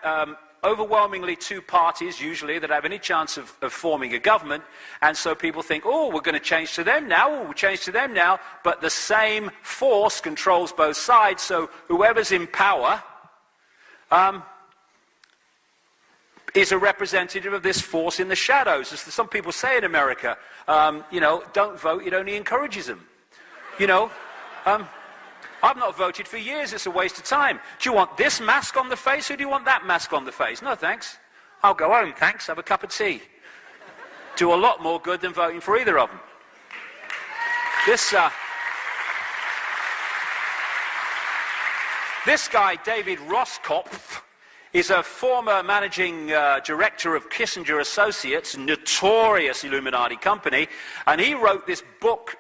overwhelmingly two parties, usually, that have any chance of forming a government. And so people think, oh, we're going to change to them now, we'll change to them now. But the same force controls both sides, so whoever's in power is a representative of this force in the shadows. As some people say in America, you know, don't vote, it only encourages them. You know, I've not voted for years, it's a waste of time. Do you want this mask on the face, or do you want that mask on the face? No, thanks. I'll go home, thanks, have a cup of tea. Do a lot more good than voting for either of them. This guy, David Roskopf, is a former managing director of Kissinger Associates, notorious Illuminati company, and he wrote this book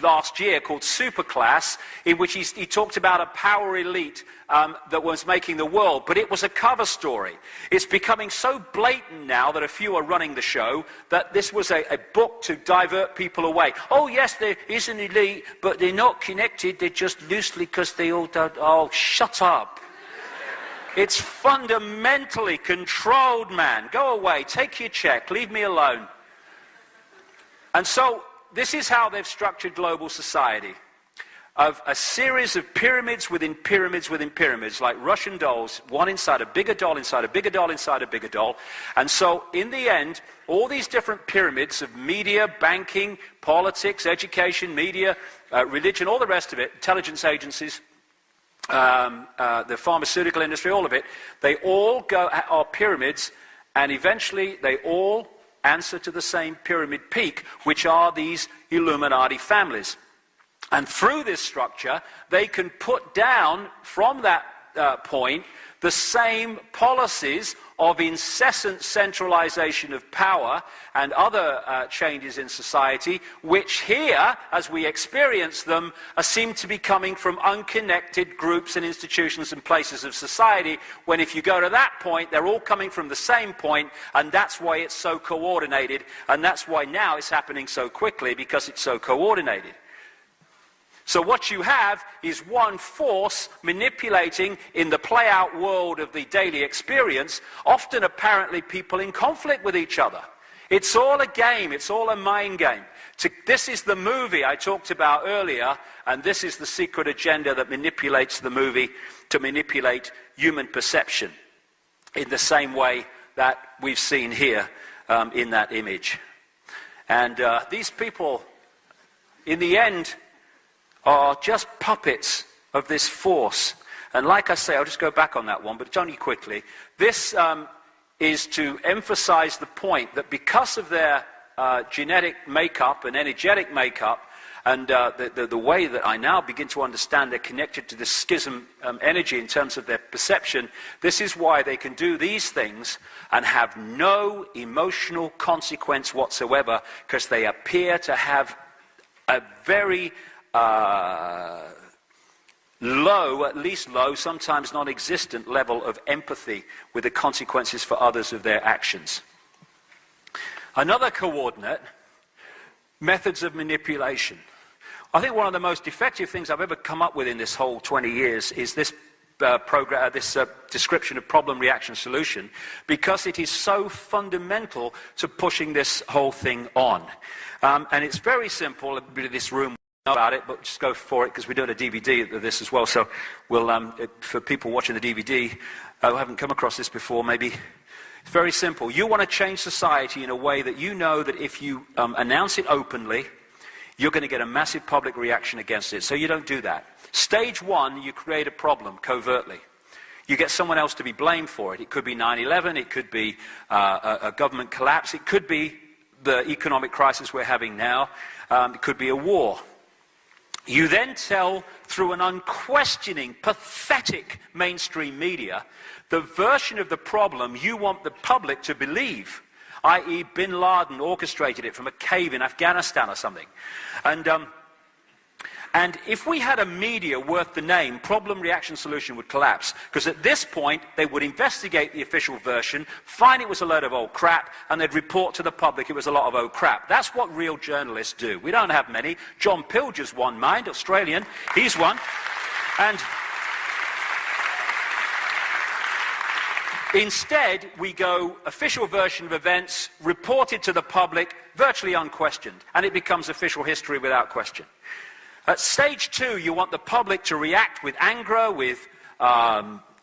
last year called Superclass, in which he talked about a power elite that was making the world, but it was a cover story. It's becoming so blatant now that a few are running the show that this was a book to divert people away. Oh yes, there is an elite, but they're not connected, they're just loosely because they all don't. Oh, shut up. It's fundamentally controlled, man. Go away, take your check, leave me alone. And so this is how they've structured global society, of a series of pyramids within pyramids within pyramids, like Russian dolls, one inside a bigger doll, inside a bigger doll, inside a bigger doll. And so in the end, all these different pyramids of media, banking, politics, education, media, religion, all the rest of it, intelligence agencies, the pharmaceutical industry, all of it, they all are pyramids, and eventually they all answer to the same pyramid peak, which are these Illuminati families. And through this structure, they can put down from that point the same policies of incessant centralization of power and other changes in society, which here, as we experience them, seem to be coming from unconnected groups and institutions and places of society, when if you go to that point, they're all coming from the same point, and that's why it's so coordinated, and that's why now it's happening so quickly, because it's so coordinated. So what you have is one force manipulating in the play-out world of the daily experience, often apparently people in conflict with each other. It's all a game, it's all a mind game. This is the movie I talked about earlier, and this is the secret agenda that manipulates the movie to manipulate human perception in the same way that we've seen here in that image. And these people, in the end, are just puppets of this force. And like I say, I'll just go back on that one, but only quickly. This is to emphasize the point that because of their genetic makeup and energetic makeup, and the way that I now begin to understand they're connected to the schism energy in terms of their perception, this is why they can do these things and have no emotional consequence whatsoever, because they appear to have a very low, at least low, sometimes non-existent level of empathy with the consequences for others of their actions. Another coordinate, methods of manipulation. I think one of the most effective things I've ever come up with in this whole 20 years is this description of problem, reaction, solution, because it is so fundamental to pushing this whole thing on. And it's very simple. Everybody in this room know about it, but just go for it, because we're doing a DVD of this as well. So we'll, for people watching the DVD who haven't come across this before, maybe it's very simple. You want to change society in a way that you know that if you announce it openly, you're going to get a massive public reaction against it. So you don't do that. Stage one, you create a problem covertly. You get someone else to be blamed for it. It could be 9/11, it could be a government collapse, it could be the economic crisis we're having now, it could be a war. You then tell, through an unquestioning, pathetic mainstream media, the version of the problem you want the public to believe, i.e. Bin Laden orchestrated it from a cave in Afghanistan or something. And if we had a media worth the name, problem, reaction, solution would collapse. Because at this point, they would investigate the official version, find it was a load of old crap, and they'd report to the public it was a lot of old crap. That's what real journalists do. We don't have many. John Pilger's one, mind, Australian. He's one. And instead, we go official version of events, reported to the public, virtually unquestioned. And it becomes official history without question. At stage two, you want the public to react with anger, with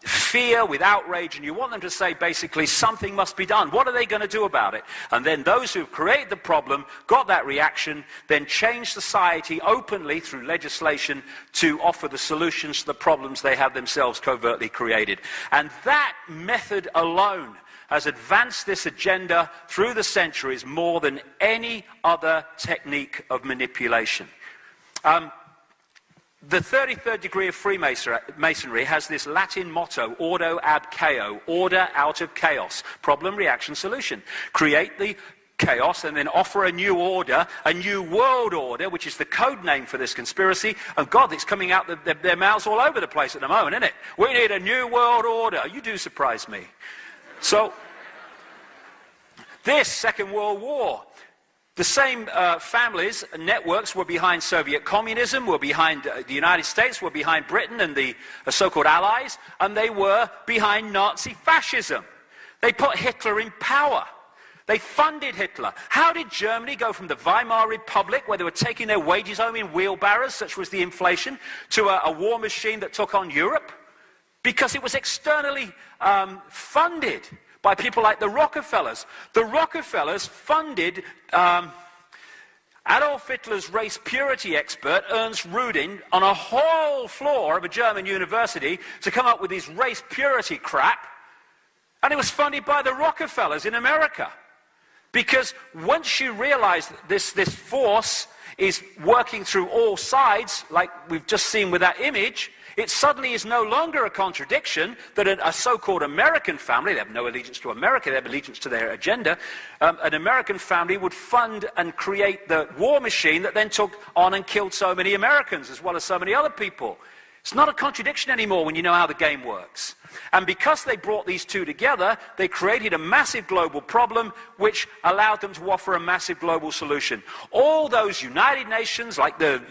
fear, with outrage, and you want them to say, basically, something must be done. What are they going to do about it? And then those who've created the problem, got that reaction, then change society openly through legislation to offer the solutions to the problems they have themselves covertly created. And that method alone has advanced this agenda through the centuries more than any other technique of manipulation. The 33rd degree of Freemasonry has this Latin motto, ordo ab chaos, order out of chaos, problem, reaction, solution. Create the chaos and then offer a new order, a new world order, which is the code name for this conspiracy. And God, it's coming out their mouths all over the place at the moment, isn't it? We need a new world order. You do surprise me. So, this Second World War, the same families and networks were behind Soviet communism, were behind the United States, were behind Britain and the so-called Allies, and they were behind Nazi fascism. They put Hitler in power. They funded Hitler. How did Germany go from the Weimar Republic, where they were taking their wages home in wheelbarrows, such was the inflation, to a war machine that took on Europe? Because it was externally funded by people like the Rockefellers. The Rockefellers funded Adolf Hitler's race purity expert, Ernst Rudin, on a whole floor of a German university to come up with this race purity crap. And it was funded by the Rockefellers in America. Because once you realize that this force is working through all sides, like we've just seen with that image, it suddenly is no longer a contradiction that a so-called American family, they have no allegiance to America, they have allegiance to their agenda, an American family would fund and create the war machine that then took on and killed so many Americans as well as so many other people. It's not a contradiction anymore when you know how the game works. And because they brought these two together, they created a massive global problem which allowed them to offer a massive global solution. All those United Nations, like the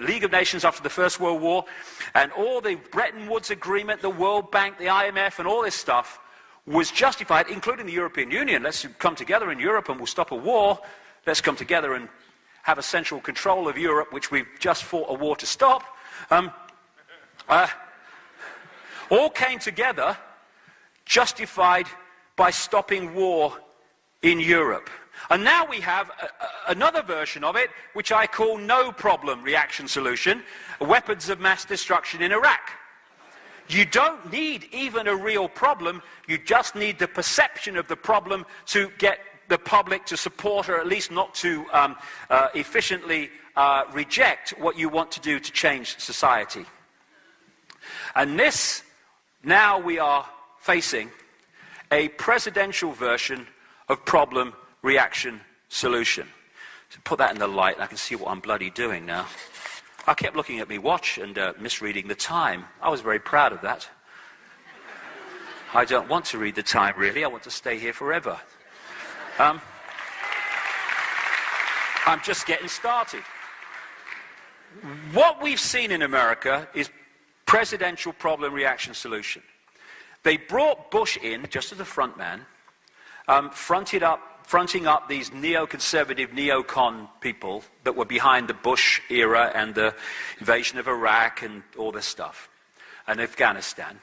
League of Nations after the First World War, and all the Bretton Woods Agreement, the World Bank, the IMF, and all this stuff was justified, including the European Union. Let's come together in Europe and we'll stop a war. Let's come together and have a central control of Europe, which we've just fought a war to stop. All came together, justified by stopping war in Europe. And now we have another version of it, which I call no problem reaction solution, weapons of mass destruction in Iraq. You don't need even a real problem, you just need the perception of the problem to get the public to support or at least not to efficiently reject what you want to do to change society. And this, now we are facing a presidential version of problem, reaction, solution. So put that in the light and I can see what I'm bloody doing now. I kept looking at my watch and misreading the time. I was very proud of that. I don't want to read the time really, I want to stay here forever. I'm just getting started. What we've seen in America is presidential problem, reaction, solution. They brought Bush in, just as a front man, fronting up these neoconservative, neocon people that were behind the Bush era and the invasion of Iraq and all this stuff, and Afghanistan.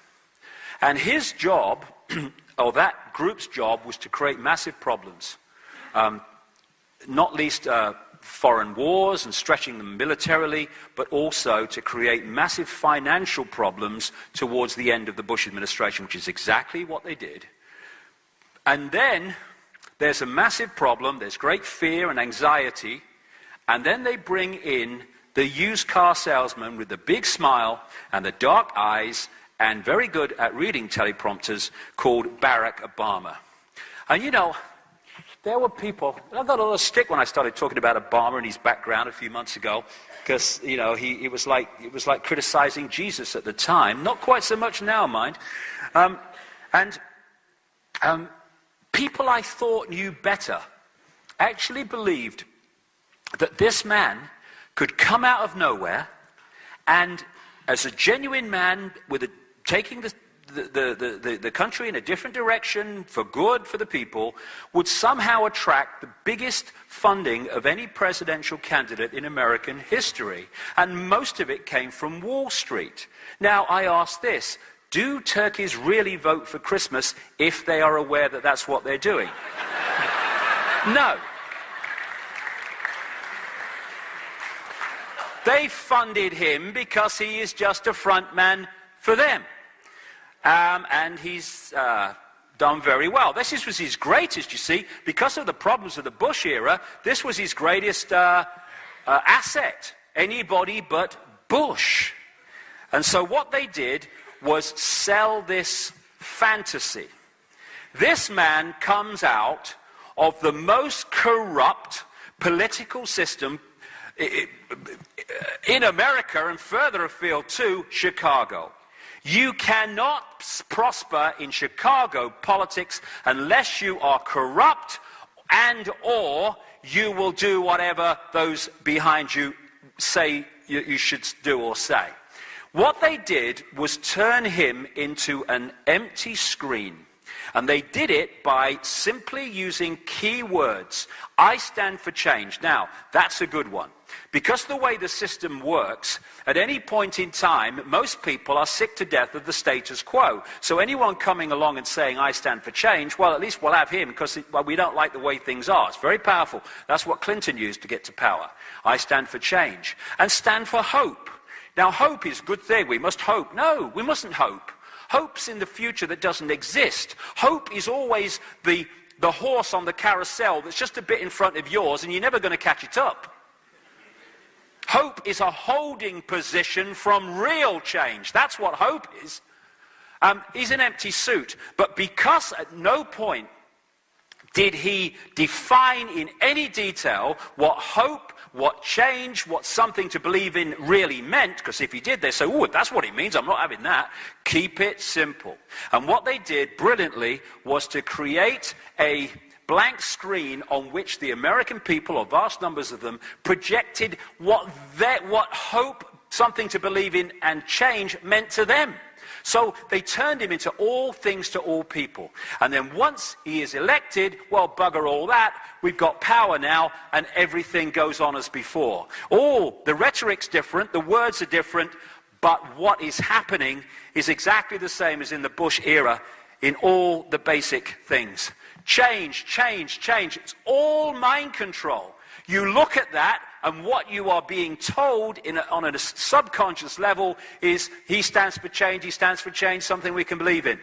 And his job, or that group's job, was to create massive problems, not least foreign wars and stretching them militarily, but also to create massive financial problems towards the end of the Bush administration, which is exactly what they did. And then there's a massive problem, there's great fear and anxiety, and then they bring in the used car salesman with the big smile and the dark eyes and very good at reading teleprompters called Barack Obama. And you know, there were people, I got a little stick when I started talking about Obama and his background a few months ago, because, you know, it was like criticizing Jesus at the time. Not quite so much now, mind. People I thought knew better actually believed that this man could come out of nowhere and, as a genuine man with taking the country in a different direction for good for the people, would somehow attract the biggest funding of any presidential candidate in American history. And most of it came from Wall Street. Now, I ask this, do turkeys really vote for Christmas if they are aware that that's what they're doing? No. They funded him because he is just a front man for them. And he's done very well. This was his greatest, you see, because of the problems of the Bush era, this was his greatest asset. Anybody but Bush. And so what they did was sell this fantasy. This man comes out of the most corrupt political system in America and further afield too, Chicago. You cannot prosper in Chicago politics unless you are corrupt and or you will do whatever those behind you say you should do or say. What they did was turn him into an empty screen. And they did it by simply using key words. I stand for change. Now, that's a good one. Because the way the system works, at any point in time, most people are sick to death of the status quo. So anyone coming along and saying, I stand for change, well, at least we'll have him because we don't like the way things are. It's very powerful. That's what Clinton used to get to power. I stand for change. And stand for hope. Now, hope is a good thing. We must hope. No, we mustn't hope. Hope's in the future that doesn't exist. Hope is always the horse on the carousel that's just a bit in front of yours and you're never going to catch it up. Hope is a holding position from real change. That's what hope is. He's an empty suit. But because at no point did he define in any detail what hope, what change, what something to believe in really meant, because if he did, they say, oh, that's what it means, I'm not having that. Keep it simple. And what they did brilliantly was to create a blank screen on which the American people, or vast numbers of them, projected what hope, something to believe in, and change meant to them. So they turned him into all things to all people. And then once he is elected, well, bugger all that, we've got power now, and everything goes on as before. The rhetoric's different, the words are different, but what is happening is exactly the same as in the Bush era in all the basic things. Change, change, change. It's all mind control. You look at that, and what you are being told on a subconscious level is, he stands for change, something we can believe in.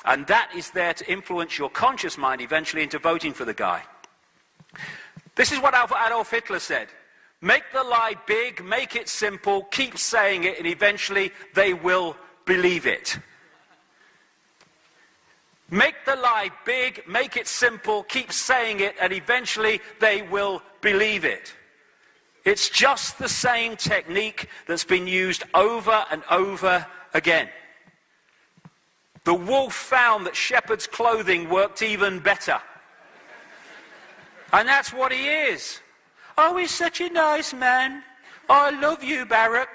And that is there to influence your conscious mind eventually into voting for the guy. This is what Adolf Hitler said. Make the lie big, make it simple, keep saying it, and eventually they will believe it. Make the lie big, make it simple, keep saying it, and eventually they will believe it. It's just the same technique that's been used over and over again. The wolf found that shepherd's clothing worked even better. And that's what he is. Oh, he's such a nice man. Oh, I love you, Barack.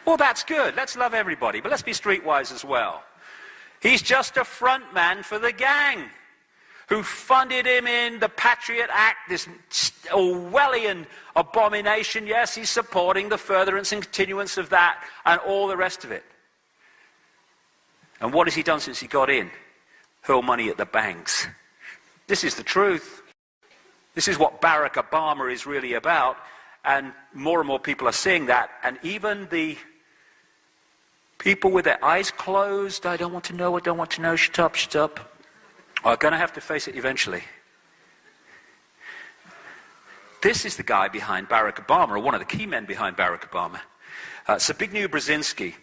Well, that's good. Let's love everybody, but let's be streetwise as well. He's just a front man for the gang who funded him in the Patriot Act, this Orwellian abomination. Yes, he's supporting the furtherance and continuance of that and all the rest of it. And what has he done since he got in? Hurl money at the banks. This is the truth. This is what Barack Obama is really about. And more people are seeing that. And even the people with their eyes closed, I don't want to know, shut up, are going to have to face it eventually. This is the guy behind Barack Obama, or one of the key men behind Barack Obama. Zbigniew Brzezinski,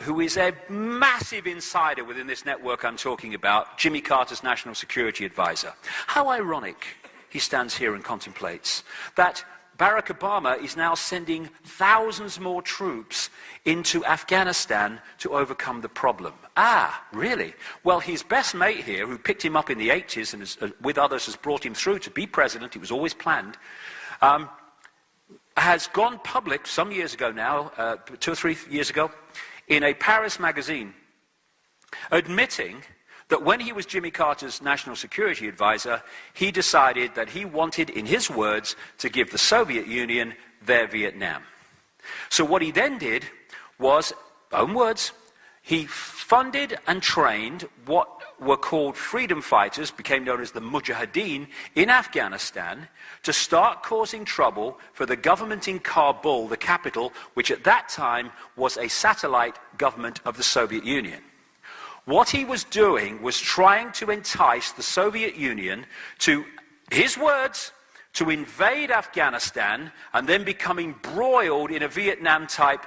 who is a massive insider within this network I'm talking about, Jimmy Carter's national security advisor. How ironic he stands here and contemplates that Barack Obama is now sending thousands more troops into Afghanistan to overcome the problem. Ah, really? Well, his best mate here, who picked him up in the 80s and with others has brought him through to be president, it was always planned, has gone public some years ago now, 2 or 3 years ago, in a Paris magazine, admitting that when he was Jimmy Carter's national security advisor, he decided that he wanted, in his words, to give the Soviet Union their Vietnam. So what he then did was, own words, he funded and trained what were called freedom fighters, became known as the Mujahideen, in Afghanistan, to start causing trouble for the government in Kabul, the capital, which at that time was a satellite government of the Soviet Union. What he was doing was trying to entice the Soviet Union to, his words, to invade Afghanistan and then become embroiled in a Vietnam-type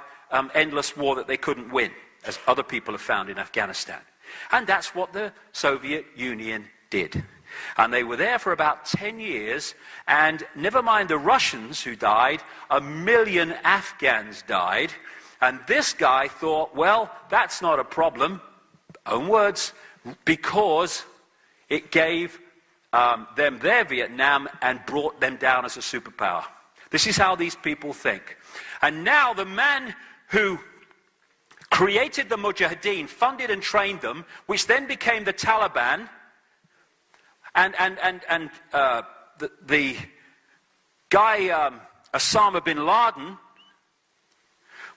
endless war that they couldn't win, as other people have found in Afghanistan. And that's what the Soviet Union did. And they were there for about 10 years, and never mind the Russians who died, 1 million Afghans died, and this guy thought, well, that's not a problem, own words, because it gave them their Vietnam and brought them down as a superpower. This is how these people think. And now the man who created the Mujahideen, funded and trained them, which then became the Taliban, and the guy Osama bin Laden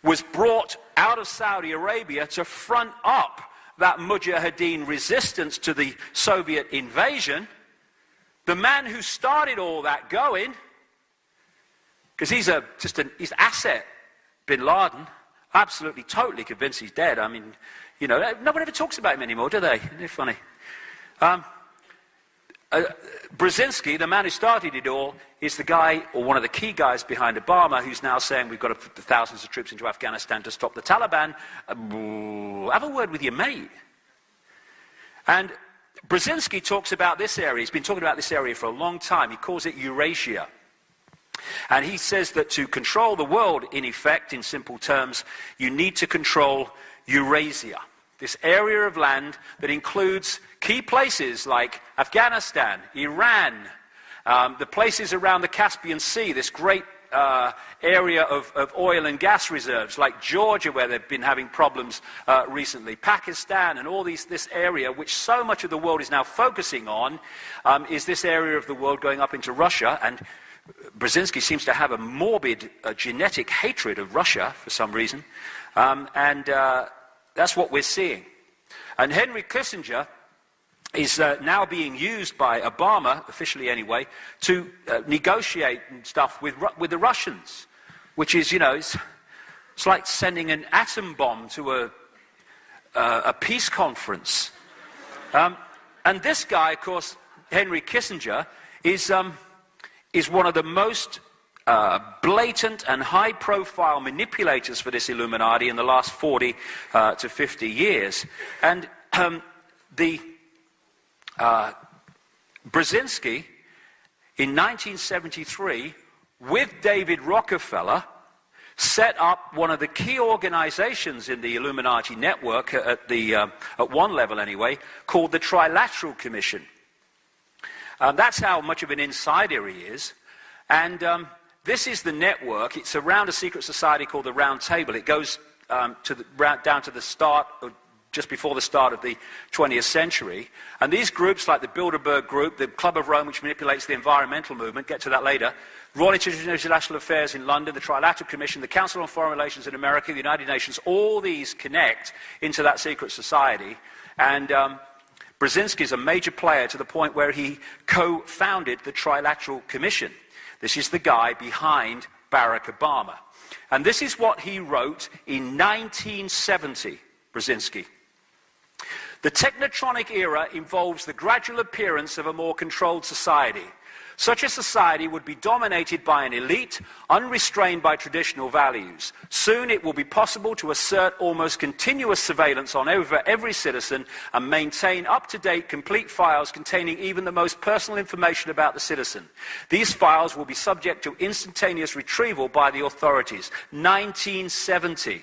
was brought out of Saudi Arabia to front up that Mujahideen resistance to the Soviet invasion. The man who started all that going, because he's asset, bin Laden, absolutely, totally convinced he's dead. I mean, you know, no one ever talks about him anymore, do they? Isn't it funny? Brzezinski, the man who started it all, is the guy, or one of the key guys behind Obama, who's now saying we've got to put thousands of troops into Afghanistan to stop the Taliban. Have a word with your mate. And Brzezinski talks about this area. He's been talking about this area for a long time. He calls it Eurasia. And he says that to control the world, in effect, in simple terms, you need to control Eurasia. This area of land that includes key places like Afghanistan, Iran, the places around the Caspian Sea, this great area of oil and gas reserves like Georgia, where they've been having problems recently, Pakistan, and all this area which so much of the world is now focusing on, is this area of the world going up into Russia. And Brzezinski seems to have a morbid genetic hatred of Russia for some reason, and that's what we're seeing. And Henry Kissinger is now being used by Obama, officially anyway, to negotiate and stuff with the Russians, which is, you know, it's like sending an atom bomb to a peace conference. And this guy, of course, Henry Kissinger, is one of the most blatant and high-profile manipulators for this Illuminati in the last 40 to 50 years. And Brzezinski, in 1973, with David Rockefeller, set up one of the key organizations in the Illuminati network, at one level anyway, called the Trilateral Commission. That's how much of an insider he is. And this is the network. It's around a secret society called the Round Table. It goes down to the start, or just before the start of the 20th century. And these groups, like the Bilderberg Group, the Club of Rome, which manipulates the environmental movement, get to that later, Royal Institute of International Affairs in London, the Trilateral Commission, the Council on Foreign Relations in America, the United Nations, all these connect into that secret society. And Brzezinski is a major player to the point where he co-founded the Trilateral Commission. This is the guy behind Barack Obama. And this is what he wrote in 1970, Brzezinski. The technotronic era involves the gradual appearance of a more controlled society. Such a society would be dominated by an elite, unrestrained by traditional values. Soon it will be possible to assert almost continuous surveillance on over every citizen and maintain up-to-date complete files containing even the most personal information about the citizen. These files will be subject to instantaneous retrieval by the authorities. 1970.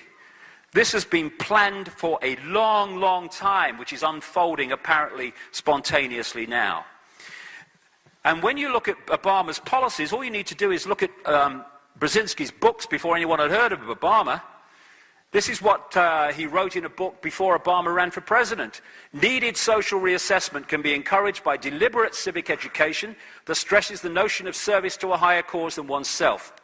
This has been planned for a long, long time, which is unfolding apparently spontaneously now. And when you look at Obama's policies, all you need to do is look at Brzezinski's books before anyone had heard of Obama. This is what he wrote in a book before Obama ran for president. Needed social reassessment can be encouraged by deliberate civic education that stresses the notion of service to a higher cause than oneself.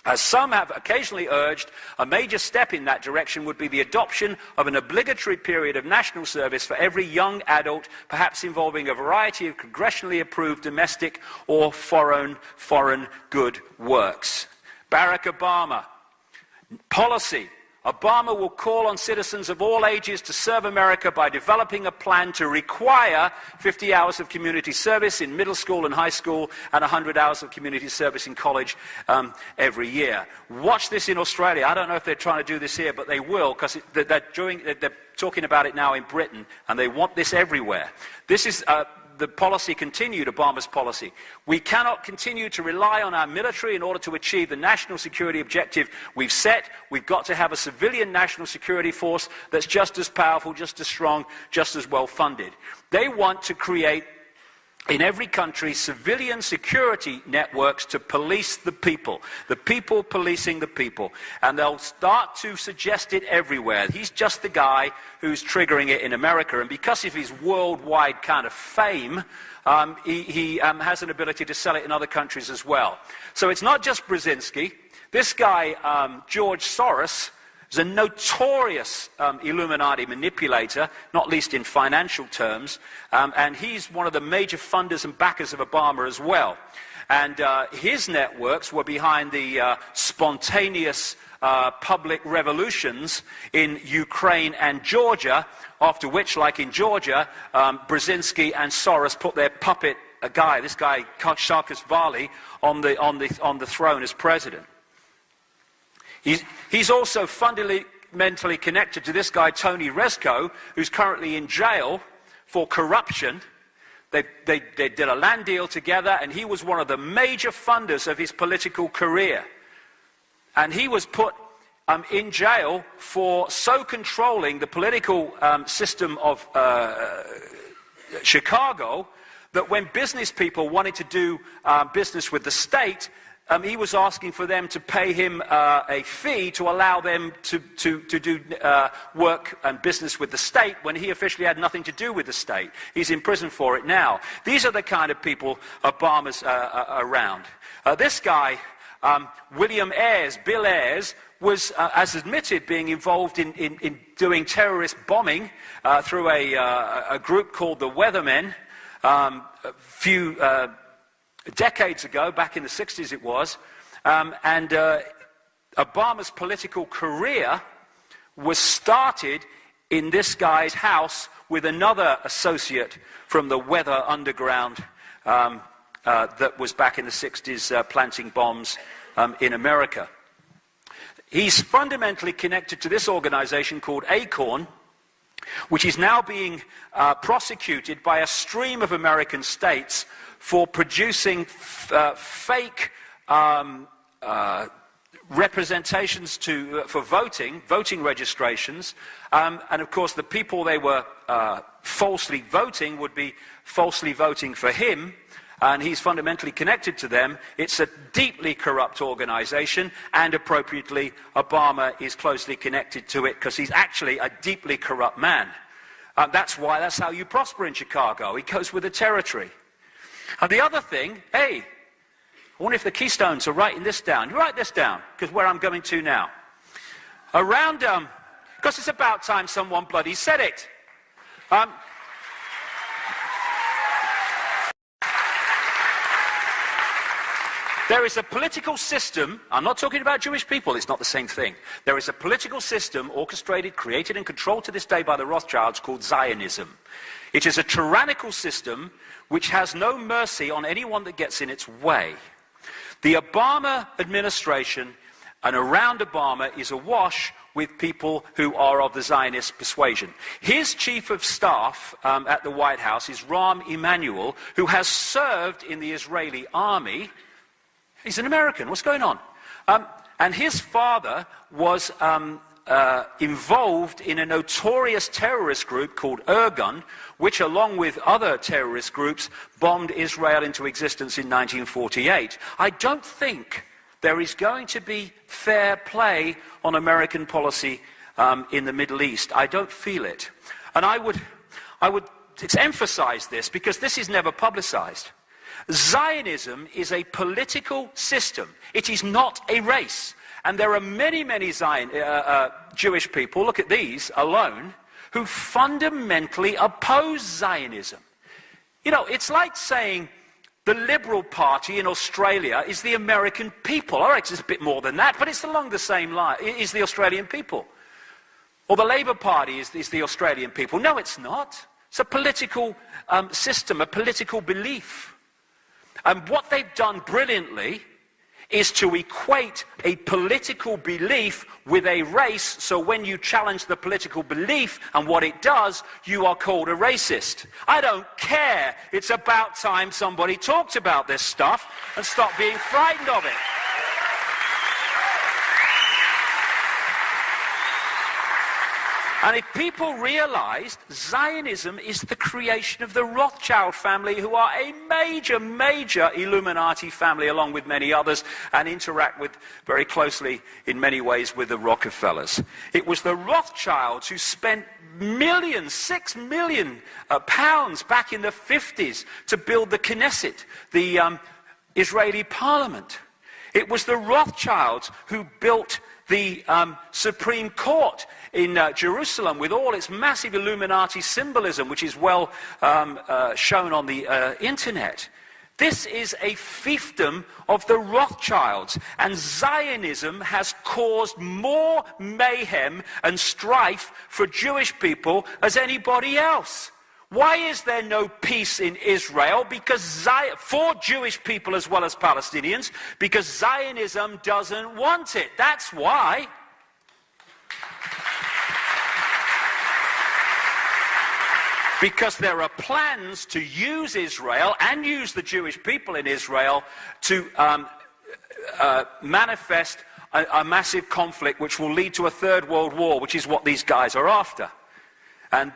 As some have occasionally urged, a major step in that direction would be the adoption of an obligatory period of national service for every young adult, perhaps involving a variety of congressionally approved domestic or foreign good works. Barack Obama. Policy. Obama will call on citizens of all ages to serve America by developing a plan to require 50 hours of community service in middle school and high school and 100 hours of community service in college every year. Watch this in Australia. I don't know if they're trying to do this here, but they will, because they're talking about it now in Britain, and they want this everywhere. This is the policy continued, Obama's policy. We cannot continue to rely on our military in order to achieve the national security objective we've set. We've got to have a civilian national security force that's just as powerful, just as strong, just as well funded. They want to create in every country, civilian security networks to police the people policing the people. And they'll start to suggest it everywhere. He's just the guy who's triggering it in America. And because of his worldwide kind of fame, he has an ability to sell it in other countries as well. So it's not just Brzezinski. This guy, George Soros, is a notorious Illuminati manipulator, not least in financial terms, and he's one of the major funders and backers of Obama as well. And his networks were behind the spontaneous public revolutions in Ukraine and Georgia, after which, like in Georgia, Brzezinski and Soros put their puppet, this guy, Saakashvili, on the throne as president. He's also fundamentally connected to this guy, Tony Rezko, who's currently in jail for corruption. They did a land deal together, and he was one of the major funders of his political career. And he was put in jail for so controlling the political system of Chicago that when business people wanted to do business with the state, he was asking for them to pay him a fee to allow them to do work and business with the state when he officially had nothing to do with the state. He's in prison for it now. These are the kind of people Obama's around. This guy, William Ayers, Bill Ayers, was, as admitted, being involved in doing terrorist bombing through a group called the Weathermen a few decades ago, back in the 60s it was, and Obama's political career was started in this guy's house with another associate from the Weather Underground that was back in the 60s planting bombs in America. He's fundamentally connected to this organization called ACORN, which is now being prosecuted by a stream of American states for producing fake representations for voting registrations. And of course, the people they were falsely voting would be falsely voting for him, and he's fundamentally connected to them. It's a deeply corrupt organization, and appropriately, Obama is closely connected to it because he's actually a deeply corrupt man. That's how you prosper in Chicago. He goes with the territory. And the other thing, I wonder if the Keystones are writing this down. You write this down, because where I'm going to now. Around, because it's about time someone bloody said it. There is a political system, I'm not talking about Jewish people, it's not the same thing. There is a political system orchestrated, created and controlled to this day by the Rothschilds called Zionism. It is a tyrannical system which has no mercy on anyone that gets in its way. The Obama administration and around Obama is awash with people who are of the Zionist persuasion. His chief of staff at the White House is Rahm Emanuel, who has served in the Israeli army. He's an American. What's going on? And his father was involved in a notorious terrorist group called Irgun, which, along with other terrorist groups, bombed Israel into existence in 1948. I don't think there is going to be fair play on American policy in the Middle East. I don't feel it. And I would emphasize this because this is never publicized. Zionism is a political system. It is not a race. And there are many, many Jewish people, look at these alone, who fundamentally oppose Zionism. You know, it's like saying the Liberal Party in Australia is the American people. All right, it's a bit more than that, but it's along the same line. It is the Australian people. Or the Labour Party is the Australian people. No, it's not. It's a political system, a political belief. And what they've done brilliantly is to equate a political belief with a race, so when you challenge the political belief and what it does, you are called a racist. I don't care. It's about time somebody talked about this stuff and stopped being frightened of it. And if people realized Zionism is the creation of the Rothschild family, who are a major, major Illuminati family, along with many others, and interact with very closely in many ways with the Rockefellers. It was the Rothschilds who spent millions, £6 million pounds back in the 50s to build the Knesset, the Israeli parliament. It was the Rothschilds who built the Supreme Court in Jerusalem with all its massive Illuminati symbolism, which is well shown on the internet. This is a fiefdom of the Rothschilds, and Zionism has caused more mayhem and strife for Jewish people as anybody else. Why is there no peace in Israel? Because for Jewish people as well as Palestinians, because Zionism doesn't want it. That's why. Because there are plans to use Israel and use the Jewish people in Israel to manifest a massive conflict which will lead to a third world war, which is what these guys are after. And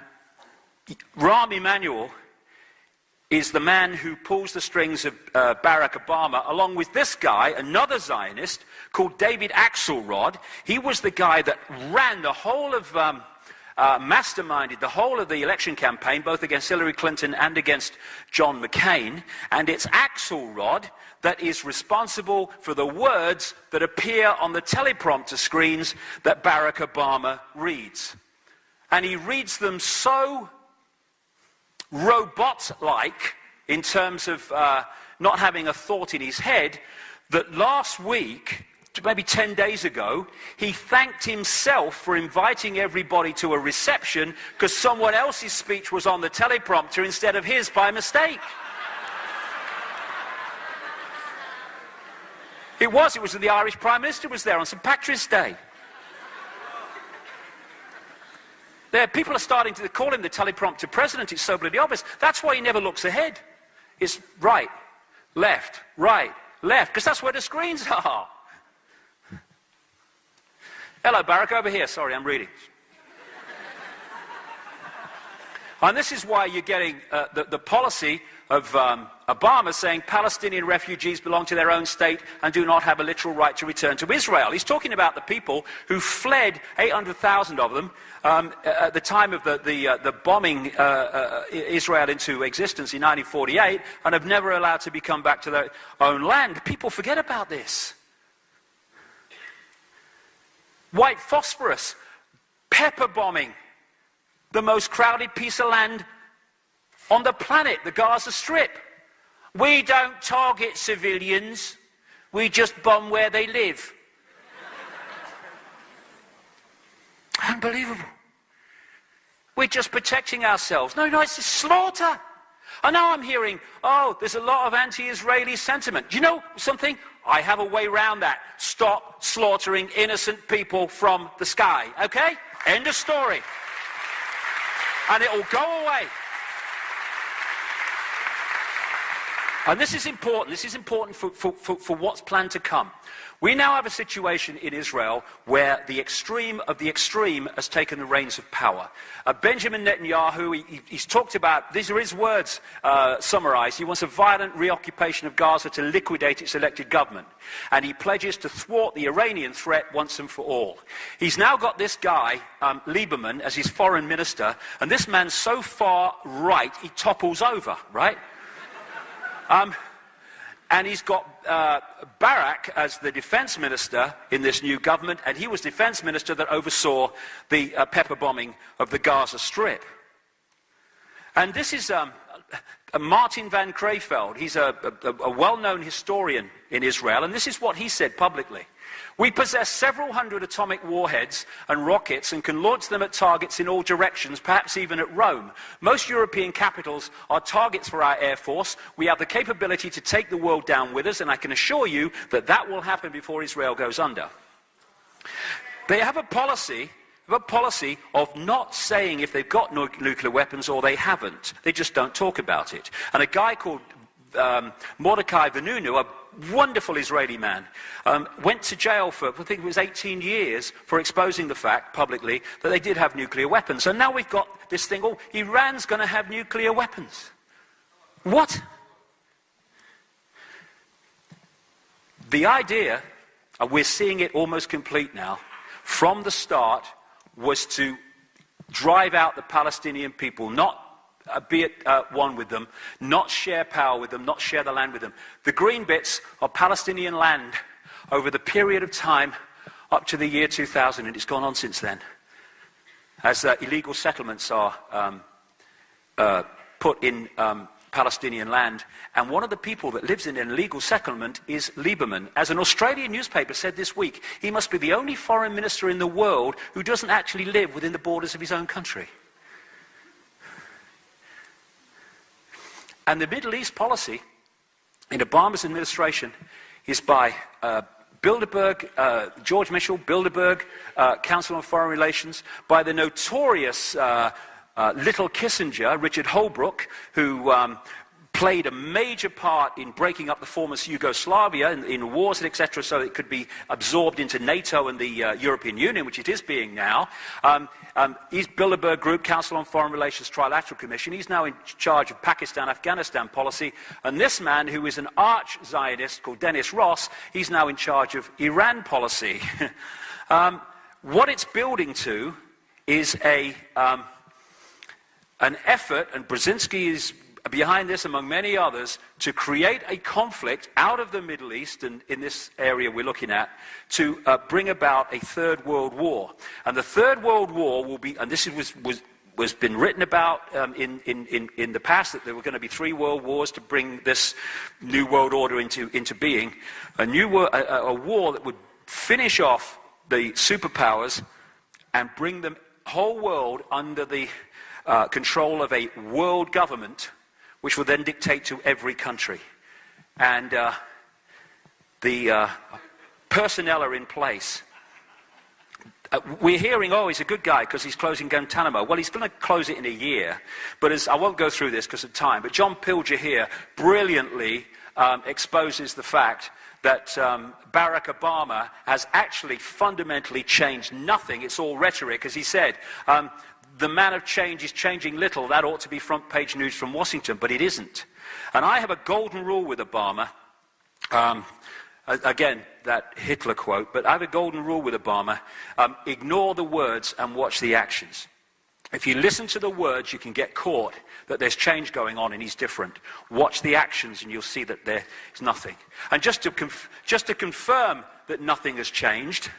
Rahm Emanuel is the man who pulls the strings of Barack Obama, along with this guy, another Zionist, called David Axelrod. He was the guy that ran the whole of, masterminded the whole of the election campaign, both against Hillary Clinton and against John McCain. And it's Axelrod that is responsible for the words that appear on the teleprompter screens that Barack Obama reads. And he reads them so robot-like in terms of not having a thought in his head, that last week, maybe 10 days ago, he thanked himself for inviting everybody to a reception because someone else's speech was on the teleprompter instead of his by mistake. It was the Irish Prime Minister was there on St. Patrick's Day. People are starting to call him the teleprompter president. It's so bloody obvious. That's why he never looks ahead. It's right, left, because that's where the screens are. Hello, Barack, over here. Sorry, I'm reading. And this is why you're getting the policy of Obama saying Palestinian refugees belong to their own state and do not have a literal right to return to Israel. He's talking about the people who fled, 800,000 of them, at the time of the bombing Israel into existence in 1948, and have never allowed to come back to their own land. People forget about this. White phosphorus, pepper bombing, the most crowded piece of land on the planet, the Gaza Strip. We don't target civilians, we just bomb where they live. Unbelievable. We're just protecting ourselves. No, it's a slaughter. And now I'm hearing, oh, there's a lot of anti-Israeli sentiment. Do you know something? I have a way around that. Stop slaughtering innocent people from the sky, okay? End of story. And it'll go away. And this is important. This is important for what's planned to come. We now have a situation in Israel where the extreme of the extreme has taken the reins of power. Benjamin Netanyahu, he's talked about, these are his words summarized, he wants a violent reoccupation of Gaza to liquidate its elected government. And he pledges to thwart the Iranian threat once and for all. He's now got this guy, Lieberman, as his foreign minister, and this man's so far right, he topples over, right? And he's got Barak as the defense minister in this new government, and he was defense minister that oversaw the pepper bombing of the Gaza Strip. And this is Martin van Creveld. He's a well-known historian in Israel, and this is what he said publicly. We possess several hundred atomic warheads and rockets and can launch them at targets in all directions, perhaps even at Rome. Most European capitals are targets for our Air Force. We have the capability to take the world down with us, and I can assure you that that will happen before Israel goes under. They have a policy of not saying if they've got nuclear weapons or they haven't. They just don't talk about it. And a guy called Mordecai Vanunu, a wonderful Israeli man, went to jail for, I think it was 18 years, for exposing the fact publicly that they did have nuclear weapons. And now we've got this thing, oh, Iran's going to have nuclear weapons. What? The idea, and we're seeing it almost complete now, from the start was to drive out the Palestinian people, not be at one with them, not share power with them, not share the land with them. The green bits are Palestinian land over the period of time up to the year 2000, and it's gone on since then. As illegal settlements are put in Palestinian land, and one of the people that lives in an illegal settlement is Lieberman. As an Australian newspaper said this week, he must be the only foreign minister in the world who doesn't actually live within the borders of his own country. And the Middle East policy in Obama's administration is by Bilderberg, George Mitchell, Bilderberg, Council on Foreign Relations, by the notorious little Kissinger, Richard Holbrooke, who played a major part in breaking up the former Yugoslavia in wars, etc., so it could be absorbed into NATO and the European Union, which it is being now. He's Bilderberg Group, Council on Foreign Relations, Trilateral Commission. He's now in charge of Pakistan-Afghanistan policy. And this man, who is an arch-Zionist called Dennis Ross, he's now in charge of Iran policy. What it's building to is an effort, and Brzezinski is behind this among many others, to create a conflict out of the Middle East, and in this area we're looking at, to bring about a third world war. And the third world war will be, and this was been written about in the past, that there were going to be 3 world wars to bring this new world order into being, a war that would finish off the superpowers and bring the whole world under the control of a world government, which will then dictate to every country. And the personnel are in place. We're hearing, oh, he's a good guy because he's closing Guantanamo. Well, he's going to close it in a year. But I won't go through this because of time, but John Pilger here brilliantly exposes the fact that Barack Obama has actually fundamentally changed nothing. It's all rhetoric, as he said. The man of change is changing little. That ought to be front page news from Washington, but it isn't. And I have a golden rule with Obama. Again, that Hitler quote, but I have a golden rule with Obama. Ignore the words and watch the actions. If you listen to the words, you can get caught that there's change going on and he's different. Watch the actions and you'll see that there is nothing. And just to confirm that nothing has changed,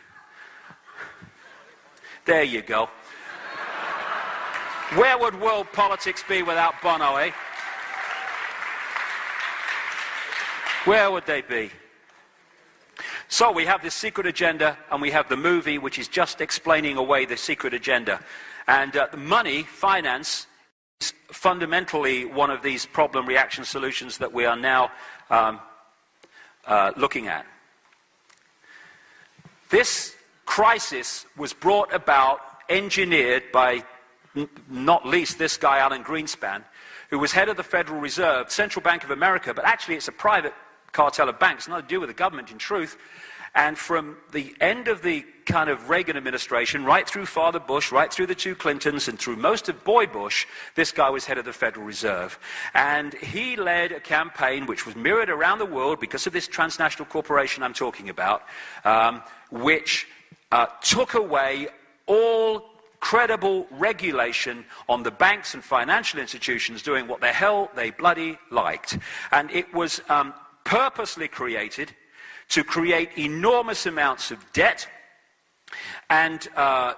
there you go. Where would world politics be without Bono, eh? Where would they be? So we have this secret agenda, and we have the movie, which is just explaining away the secret agenda. And the money, finance, is fundamentally one of these problem reaction solutions that we are now looking at. This crisis was brought about, engineered by not least this guy, Alan Greenspan, who was head of the Federal Reserve, Central Bank of America, but actually it's a private cartel of banks, nothing to do with the government in truth. And from the end of the kind of Reagan administration, right through Father Bush, right through the 2 Clintons, and through most of Boy Bush, this guy was head of the Federal Reserve. And he led a campaign which was mirrored around the world because of this transnational corporation I'm talking about, which took away all credible regulation on the banks and financial institutions doing what the hell they bloody liked. And it was purposely created to create enormous amounts of debt. And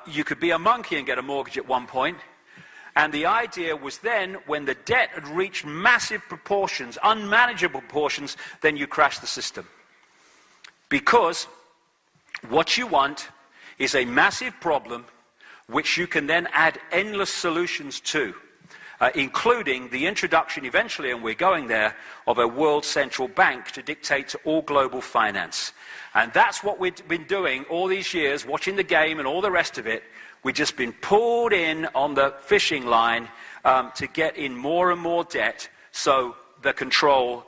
you could be a monkey and get a mortgage at one point. And the idea was then, when the debt had reached massive proportions, unmanageable proportions, then you crash the system. Because what you want is a massive problem which you can then add endless solutions to, including the introduction eventually, and we're going there, of a world central bank to dictate to all global finance. And that's what we've been doing all these years, watching the game and all the rest of it. We've just been pulled in on the fishing line to get in more and more debt so the control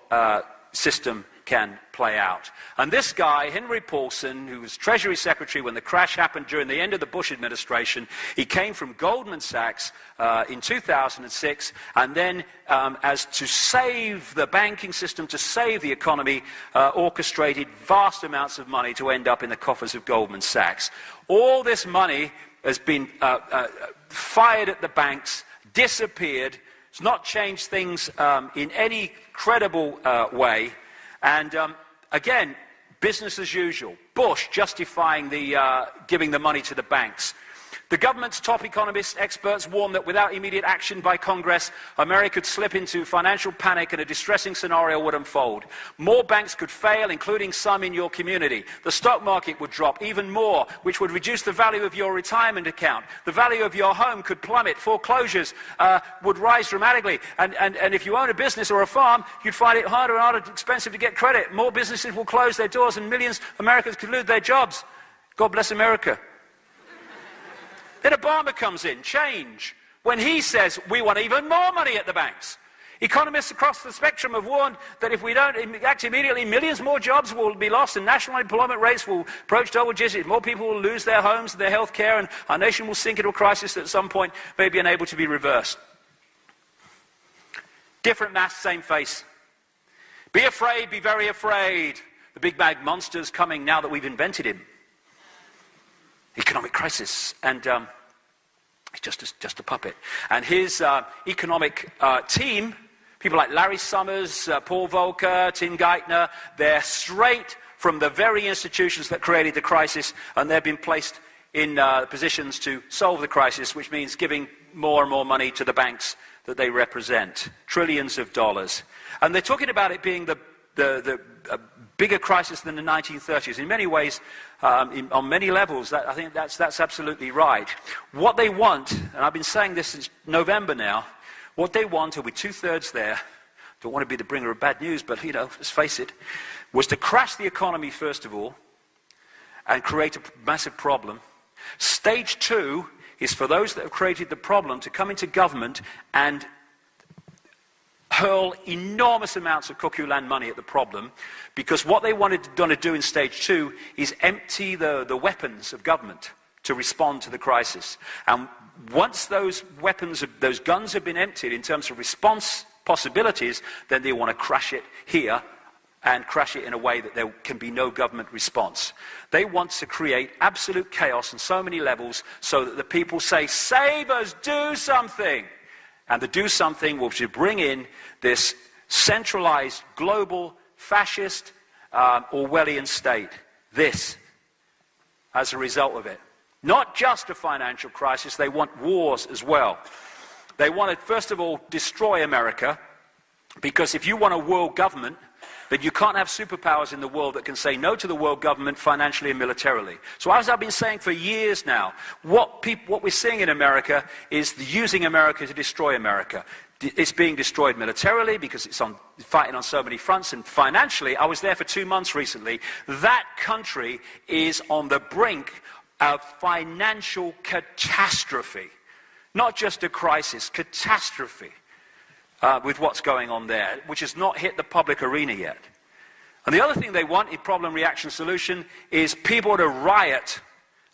system can play out. And this guy, Henry Paulson, who was Treasury Secretary when the crash happened during the end of the Bush administration, he came from Goldman Sachs in 2006, and then as to save the banking system, to save the economy, orchestrated vast amounts of money to end up in the coffers of Goldman Sachs. All this money has been fired at the banks, disappeared. It's not changed things in any credible way. And again, business as usual. Bush justifying giving the money to the banks. The government's top economists, experts warn that without immediate action by Congress, America could slip into financial panic and a distressing scenario would unfold. More banks could fail, including some in your community. The stock market would drop even more, which would reduce the value of your retirement account. The value of your home could plummet. Foreclosures would rise dramatically. And if you own a business or a farm, you'd find it harder and harder, expensive to get credit. More businesses will close their doors and millions of Americans could lose their jobs. God bless America. Then Obama comes in, change, when he says we want even more money at the banks. Economists across the spectrum have warned that if we don't act immediately, millions more jobs will be lost and national unemployment rates will approach double digits. More people will lose their homes and their health care, and our nation will sink into a crisis that at some point may be unable to be reversed. Different mask, same face. Be afraid, be very afraid. The big bad monster's coming now that we've invented him. Economic crisis, and he's just a puppet. And his economic team, people like Larry Summers, Paul Volcker, Tim Geithner, they're straight from the very institutions that created the crisis, and they've been placed in positions to solve the crisis, which means giving more and more money to the banks that they represent, trillions of dollars. And they're talking about it being the bigger crisis than the 1930s. In many ways, on many levels, I think that's absolutely right. What they want, and I've been saying this since November now, what they want, and we're two-thirds there, don't want to be the bringer of bad news, but, let's face it, was to crash the economy, first of all, and create a massive problem. Stage 2 is for those that have created the problem to come into government and hurl enormous amounts of cuckoo land money at the problem, because what they wanted to do in stage 2 is empty the weapons of government to respond to the crisis. And once those weapons, those guns have been emptied in terms of response possibilities, then they want to crash it here and crash it in a way that there can be no government response. They want to create absolute chaos on so many levels so that the people say, save us, do something. And the do something will bring in this centralized, global, fascist, Orwellian state. This, as a result of it. Not just a financial crisis, they want wars as well. They want to, first of all, destroy America, because if you want a world government, then you can't have superpowers in the world that can say no to the world government financially and militarily. So as I've been saying for years now, what we're seeing in America is using America to destroy America. It's being destroyed militarily because it's fighting on so many fronts, and financially, I was there for 2 months recently, that country is on the brink of financial catastrophe. Not just a crisis, catastrophe. With what's going on there, which has not hit the public arena yet. And the other thing they want in problem, reaction, solution is people to riot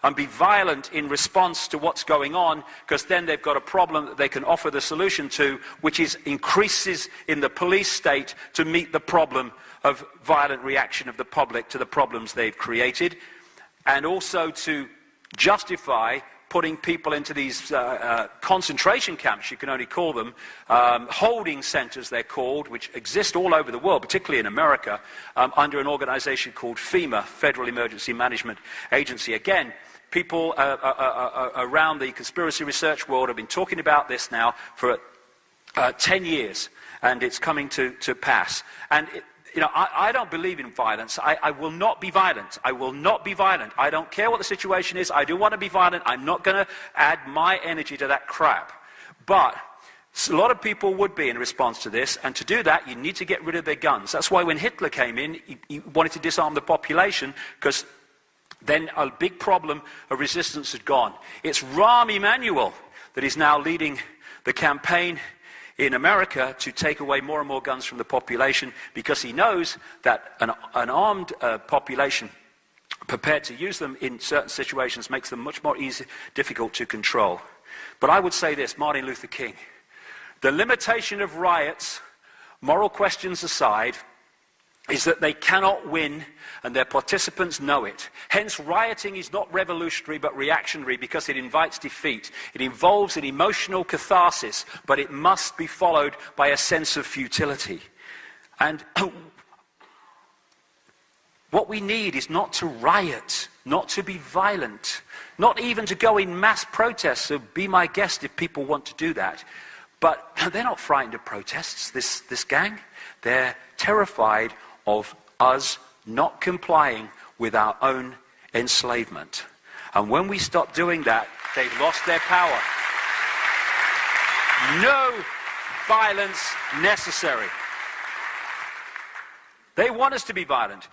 and be violent in response to what's going on, because then they've got a problem that they can offer the solution to, which is increases in the police state to meet the problem of violent reaction of the public to the problems they've created, and also to justify putting people into these concentration camps, you can only call them, holding centers they're called, which exist all over the world, particularly in America, under an organization called FEMA, Federal Emergency Management Agency. Again, people around the conspiracy research world have been talking about this now for 10 years, and it's coming to pass. And I don't believe in violence. I will not be violent. I will not be violent. I don't care what the situation is. I do want to be violent. I'm not going to add my energy to that crap. But a lot of people would be in response to this, and to do that, you need to get rid of their guns. That's why when Hitler came in, he wanted to disarm the population, because then a big problem of resistance had gone. It's Rahm Emanuel that is now leading the campaign in America to take away more and more guns from the population because he knows that an armed population prepared to use them in certain situations makes them much more difficult to control. But I would say this, Martin Luther King, the limitation of riots, moral questions aside, is that they cannot win and their participants know it. Hence, rioting is not revolutionary but reactionary because it invites defeat. It involves an emotional catharsis, but it must be followed by a sense of futility. And what we need is not to riot, not to be violent, not even to go in mass protests, so be my guest if people want to do that. But they're not frightened of protests, this gang. They're terrified of us not complying with our own enslavement. And when we stop doing that, they've lost their power. No violence necessary. They want us to be violent.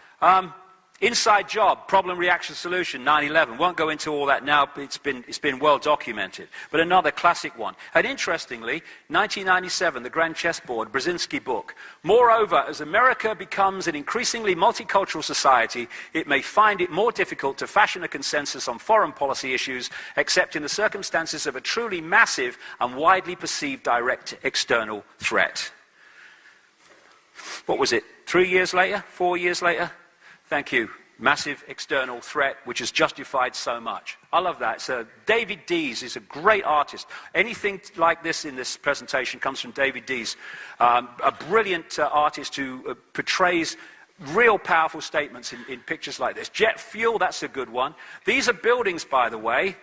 Inside job, problem, reaction, solution, 9/11. Won't go into all that now, but it's been well documented. But another classic one. And interestingly, 1997, the Grand Chessboard, Brzezinski book. Moreover, as America becomes an increasingly multicultural society, it may find it more difficult to fashion a consensus on foreign policy issues, except in the circumstances of a truly massive and widely perceived direct external threat. What was it? 3 years later? 4 years later? Thank you. Massive external threat, which has justified so much. I love that. So David Dees is a great artist. Anything like this in this presentation comes from David Dees, a brilliant artist who portrays real powerful statements in pictures like this. Jet fuel, that's a good one. These are buildings, by the way,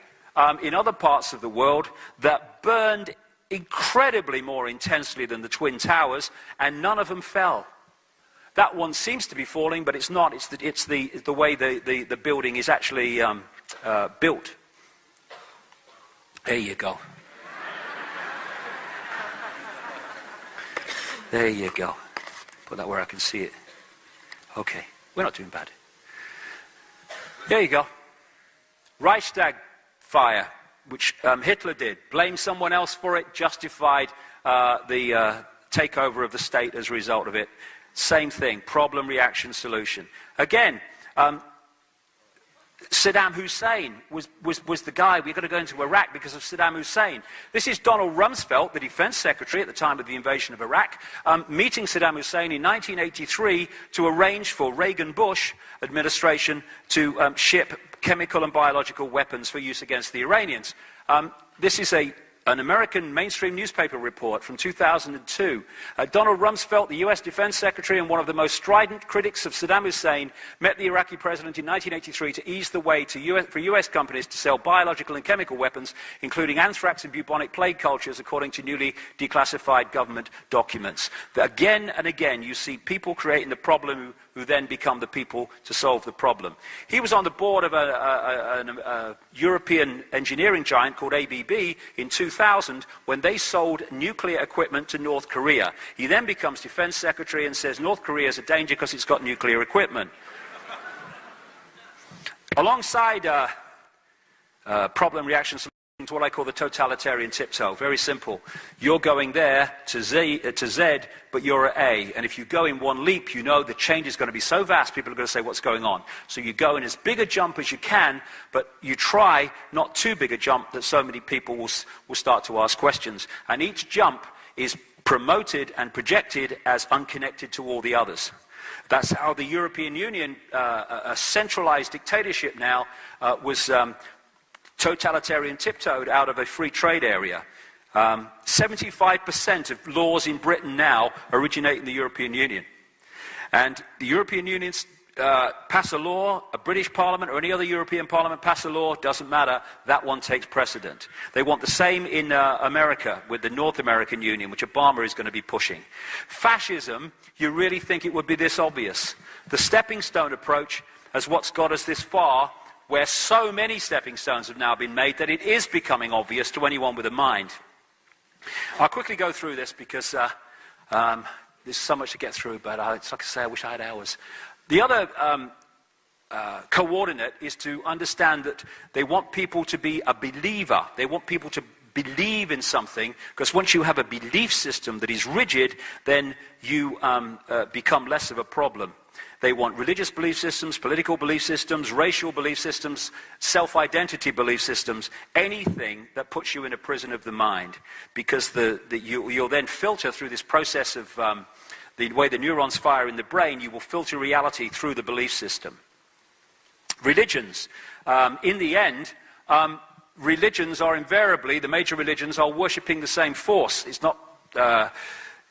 in other parts of the world that burned incredibly more intensely than the Twin Towers, and none of them fell. That one seems to be falling, but it's not. It's the way the building is actually built. There you go. There you go. Put that where I can see it. Okay, we're not doing bad. There you go. Reichstag fire, which Hitler did. Blamed someone else for it, justified the takeover of the state as a result of it. Same thing, problem, reaction, solution. Again, Saddam Hussein was the guy. We've got to go into Iraq because of Saddam Hussein. This is Donald Rumsfeld, the defense secretary at the time of the invasion of Iraq, meeting Saddam Hussein in 1983 to arrange for Reagan-Bush administration to ship chemical and biological weapons for use against the Iranians. This is an American mainstream newspaper report from 2002. Donald Rumsfeld, the US Defense Secretary and one of the most strident critics of Saddam Hussein, met the Iraqi president in 1983 to ease the way for US companies to sell biological and chemical weapons, including anthrax and bubonic plague cultures, according to newly declassified government documents. Again and again, you see people creating the problem who then become the people to solve the problem. He was on the board of a European engineering giant called ABB in 2000 when they sold nuclear equipment to North Korea. He then becomes defense secretary and says North Korea is a danger because it's got nuclear equipment. Alongside problem, reaction, solution, to what I call the totalitarian tiptoe. Very simple. You're going there to Z, but you're at A. And if you go in one leap, you know the change is going to be so vast, people are going to say, what's going on? So you go in as big a jump as you can, but you try not too big a jump that so many people will start to ask questions. And each jump is promoted and projected as unconnected to all the others. That's how the European Union, a centralized dictatorship now, was totalitarian tiptoed out of a free trade area. 75% of laws in Britain now originate in the European Union. And the European Union pass a law, a British Parliament or any other European Parliament pass a law, doesn't matter, that one takes precedent. They want the same in America with the North American Union, which Obama is going to be pushing. Fascism, you really think it would be this obvious? The stepping stone approach is what's got us this far, where so many stepping stones have now been made that it is becoming obvious to anyone with a mind. I'll quickly go through this because there's so much to get through, but it's like I say, I wish I had hours. The other coordinate is to understand that they want people to be a believer. They want people to believe in something, because once you have a belief system that is rigid, then you become less of a problem. They want religious belief systems, political belief systems, racial belief systems, self-identity belief systems, anything that puts you in a prison of the mind, because you'll then filter through this process of the way the neurons fire in the brain. You will filter reality through the belief system. Religions. In the end, religions are invariably, the major religions are worshipping the same force. It's not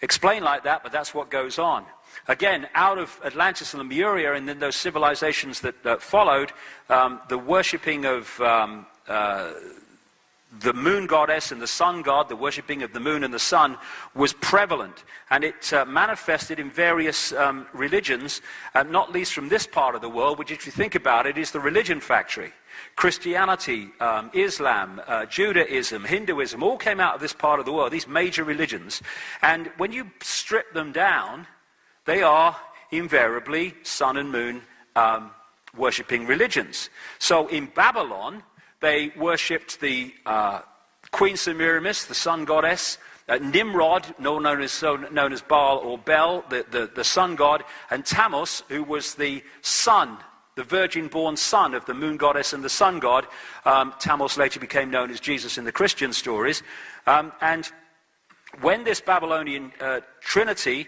explained like that, but that's what goes on. Again, out of Atlantis and Lemuria, and then those civilizations that followed, the worshipping of the moon goddess and the sun god, the worshipping of the moon and the sun, was prevalent. And it manifested in various religions, not least from this part of the world, which, if you think about it, is the religion factory. Christianity, Islam, Judaism, Hinduism, all came out of this part of the world, these major religions. And when you strip them down, they are invariably sun and moon worshipping religions. So in Babylon, they worshipped the Queen Semiramis, the sun goddess, Nimrod, known as Baal or Bel, the sun god, and Tammuz, who was the son, the virgin-born son of the moon goddess and the sun god. Tammuz later became known as Jesus in the Christian stories. And when this Babylonian trinity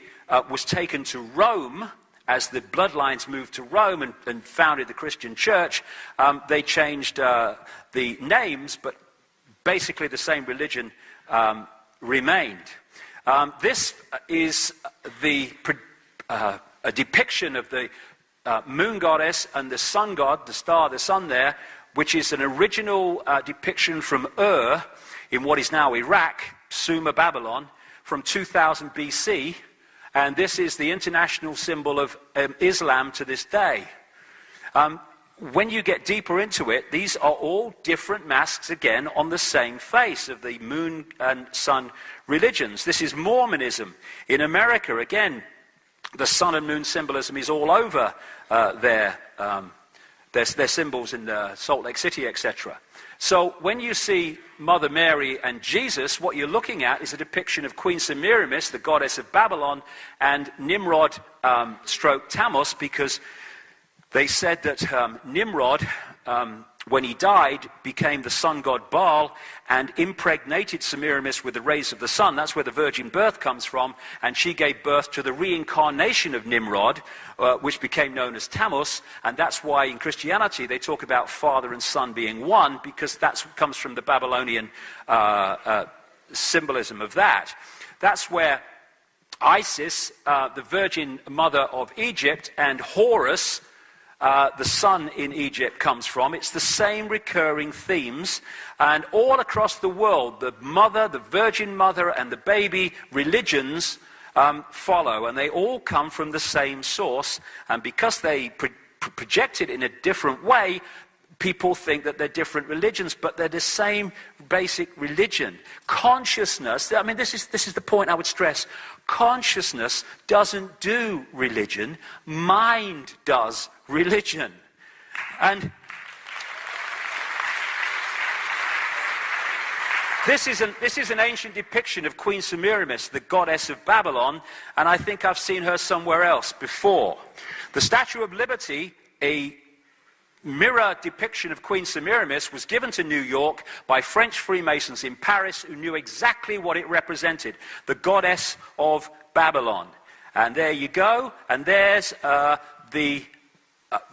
was taken to Rome, as the bloodlines moved to Rome and founded the Christian church, they changed the names, but basically the same religion remained. This is a depiction of the moon goddess and the sun god, the star, the sun there, which is an original depiction from Ur in what is now Iraq, Sumer, Babylon, from 2000 BC. And this is the international symbol of Islam to this day. When you get deeper into it, these are all different masks, again, on the same face of the moon and sun religions. This is Mormonism. In America, again, the sun and moon symbolism is all over their symbols in Salt Lake City, etc. So when you see Mother Mary and Jesus, what you're looking at is a depiction of Queen Semiramis, the goddess of Babylon, and Nimrod stroke Tammuz, because they said that Nimrod, when he died, became the sun god Baal and impregnated Semiramis with the rays of the sun. That's where the virgin birth comes from, and she gave birth to the reincarnation of Nimrod, which became known as Tammuz. And that's why in Christianity they talk about Father and Son being one, because that comes from the Babylonian symbolism of that. That's where Isis, the Virgin Mother of Egypt, and Horus, the sun in Egypt, comes from. It's the same recurring themes, and all across the world, the mother, the Virgin Mother, and the baby religions follow, and they all come from the same source. And because they project it in a different way, people think that they're different religions, but they're the same basic religion. Consciousness, I mean, this is the point I would stress. Consciousness doesn't do religion. Mind does religion. And this is an ancient depiction of Queen Semiramis, the goddess of Babylon, and I think I've seen her somewhere else before. The Statue of Liberty, a mirror depiction of Queen Semiramis, was given to New York by French Freemasons in Paris, who knew exactly what it represented, the goddess of Babylon. And there you go, and there's the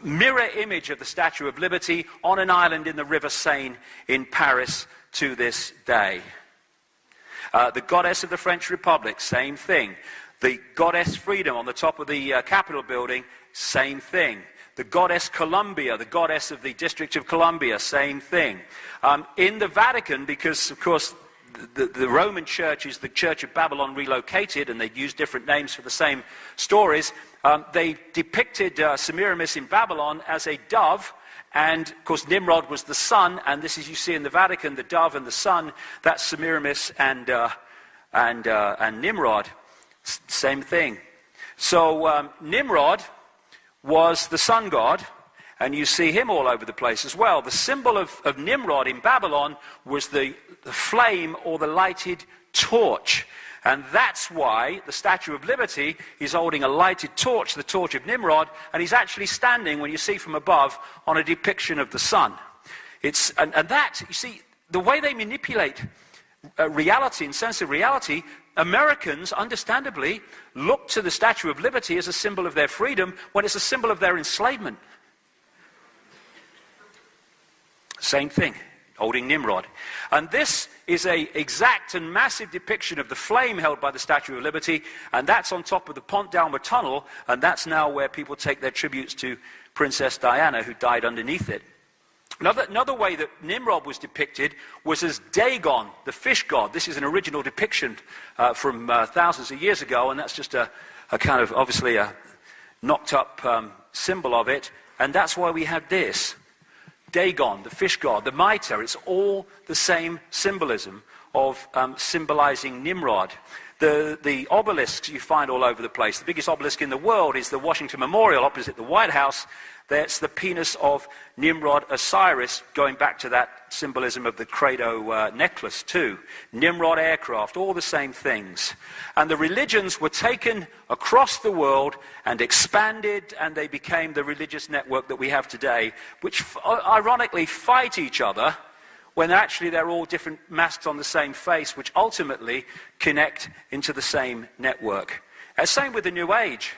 mirror image of the Statue of Liberty on an island in the River Seine in Paris to this day. The goddess of the French Republic, same thing. The goddess Freedom on the top of the Capitol building, same thing. The goddess Columbia, the goddess of the District of Columbia, same thing. In the Vatican, because of course the Roman Church is the Church of Babylon relocated, and they use different names for the same stories, they depicted Semiramis in Babylon as a dove, and of course Nimrod was the sun, and this is, you see in the Vatican, the dove and the sun, that's Semiramis and Nimrod, same thing. So Nimrod was the sun god, And you see him all over the place as well. The symbol of Nimrod in Babylon was the flame or the lighted torch. And that's why the Statue of Liberty is holding a lighted torch, the torch of Nimrod, and he's actually standing, when you see from above, on a depiction of the sun. And that, you see, the way they manipulate reality and sense of reality, Americans, understandably, look to the Statue of Liberty as a symbol of their freedom when it's a symbol of their enslavement. Same thing, holding Nimrod. And this is an exact and massive depiction of the flame held by the Statue of Liberty, and that's on top of the Pont d'Alma tunnel, and that's now where people take their tributes to Princess Diana, who died underneath it. Another way that Nimrod was depicted was as Dagon, the fish god. This is an original depiction from thousands of years ago, and that's just a kind of, obviously, a knocked up symbol of it, and that's why we have this. Dagon, the fish god, the mitre, it's all the same symbolism of symbolizing Nimrod. The obelisks you find all over the place. The biggest obelisk in the world is the Washington Memorial opposite the White House. That's the penis of Nimrod Osiris, going back to that symbolism of the Credo necklace too. Nimrod aircraft, all the same things. And the religions were taken across the world and expanded, and they became the religious network that we have today, which ironically fight each other when actually they're all different masks on the same face, which ultimately connect into the same network. Same with the New Age.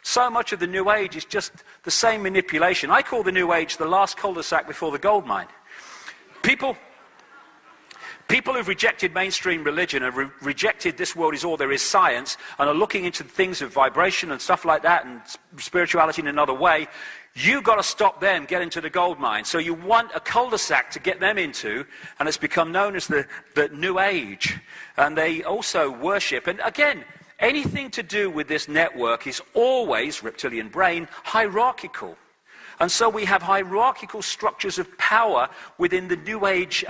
So much of the New Age is just the same manipulation. I call the New Age the last cul-de-sac before the gold mine. People who've rejected mainstream religion and rejected this world is all there is science, and are looking into things of vibration and stuff like that and spirituality in another way, you've got to stop them, get into the gold mine. So you want a cul-de-sac to get them into, and it's become known as the New Age. And they also worship, and again, anything to do with this network is always, reptilian brain, hierarchical. And so we have hierarchical structures of power within the New Age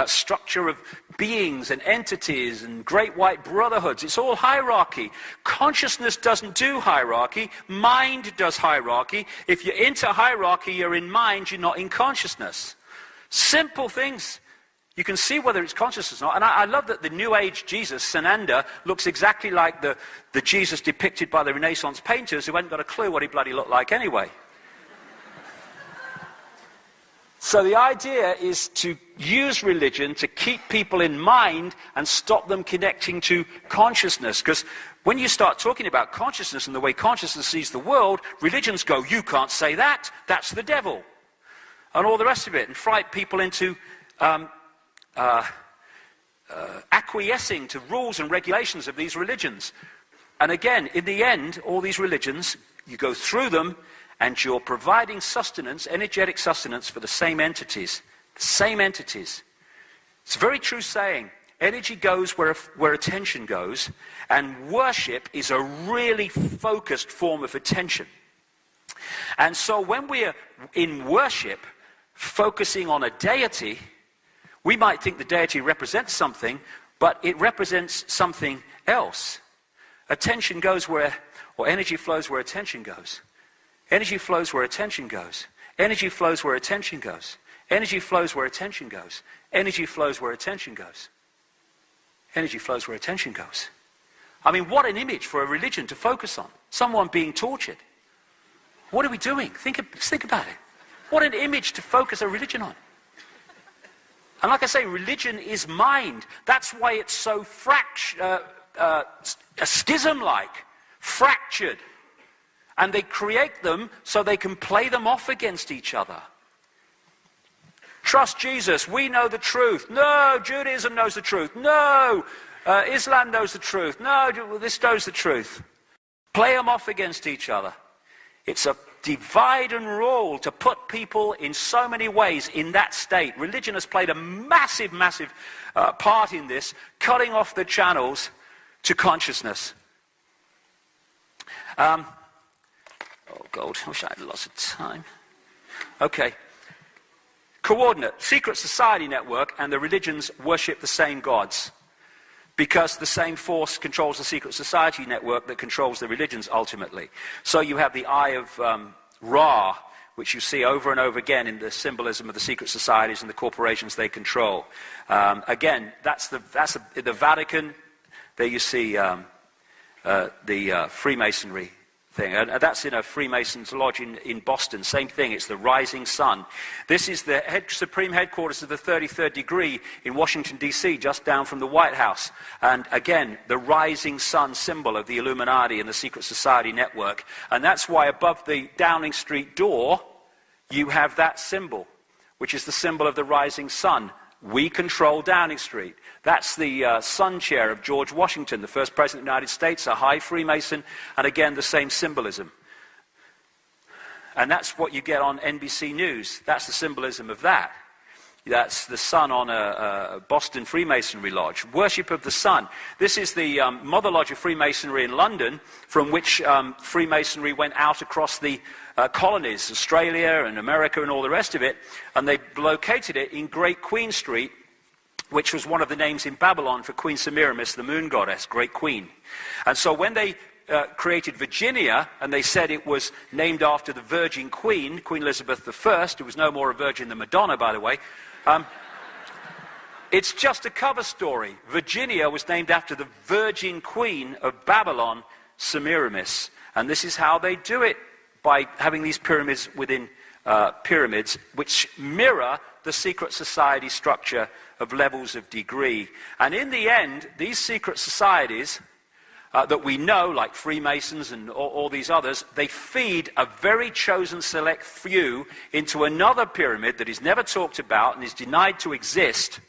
structure of beings and entities and great white brotherhoods. It's all hierarchy. Consciousness doesn't do hierarchy. Mind does hierarchy. If you're into hierarchy, you're in mind, you're not in consciousness. Simple things. You can see whether it's conscious or not. And I love that the New Age Jesus, Sananda, looks exactly like the Jesus depicted by the Renaissance painters who hadn't got a clue what he bloody looked like anyway. So the idea is to use religion to keep people in mind and stop them connecting to consciousness. Because when you start talking about consciousness and the way consciousness sees the world, religions go, you can't say that, that's the devil. And all the rest of it, and fright people into acquiescing to rules and regulations of these religions. And again, in the end, all these religions, you go through them and you're providing sustenance, energetic sustenance for the same entities. The same entities. It's a very true saying. Energy goes where attention goes, and worship is a really focused form of attention. And so when we're in worship, focusing on a deity, we might think the deity represents something, but it represents something else. Attention goes where, or energy flows where attention goes. Energy flows where attention goes. Energy flows where attention goes. Energy flows where attention goes. Energy flows where attention goes. Energy flows where attention goes. I mean, what an image for a religion to focus on. Someone being tortured. What are we doing? Think about it. What an image to focus a religion on. And like I say, religion is mind. That's why it's so schism-like, fractured. And they create them so they can play them off against each other. Trust Jesus. We know the truth. No, Judaism knows the truth. No, Islam knows the truth. No, this knows the truth. Play them off against each other. It's a divide and rule to put people in so many ways in that state. Religion has played a massive, massive part in this, cutting off the channels to consciousness. Oh, God, I wish I had lots of time. Okay. Coordinate. Secret society network and the religions worship the same gods because the same force controls the secret society network that controls the religions ultimately. So you have the Eye of Ra, which you see over and over again in the symbolism of the secret societies and the corporations they control. Again, that's the Vatican. There you see the Freemasonry thing. That's in a Freemasons lodge in Boston. Same thing, it's the rising sun. This is the supreme headquarters of the 33rd degree in Washington, D.C., just down from the White House. And again, the rising sun symbol of the Illuminati and the secret society network. And that's why above the Downing Street door, you have that symbol, which is the symbol of the rising sun. We control Downing Street. That's the sun chair of George Washington, the first president of the United States, a high Freemason, and again, the same symbolism. And that's what you get on NBC News. That's the symbolism of that. That's the sun on a Boston Freemasonry lodge. Worship of the sun. This is the Mother Lodge of Freemasonry in London, from which Freemasonry went out across the colonies, Australia and America and all the rest of it, and they located it in Great Queen Street, which was one of the names in Babylon for Queen Semiramis, the moon goddess, Great Queen. And so when they created Virginia, and they said it was named after the Virgin Queen, Queen Elizabeth I, who was no more a virgin than Madonna, by the way, it's just a cover story. Virginia was named after the Virgin Queen of Babylon, Semiramis. And this is how they do it, by having these pyramids within pyramids, which mirror the secret society structure of levels of degree. And in the end, these secret societies that we know, like Freemasons and all these others, they feed a very chosen select few into another pyramid that is never talked about and is denied to exist,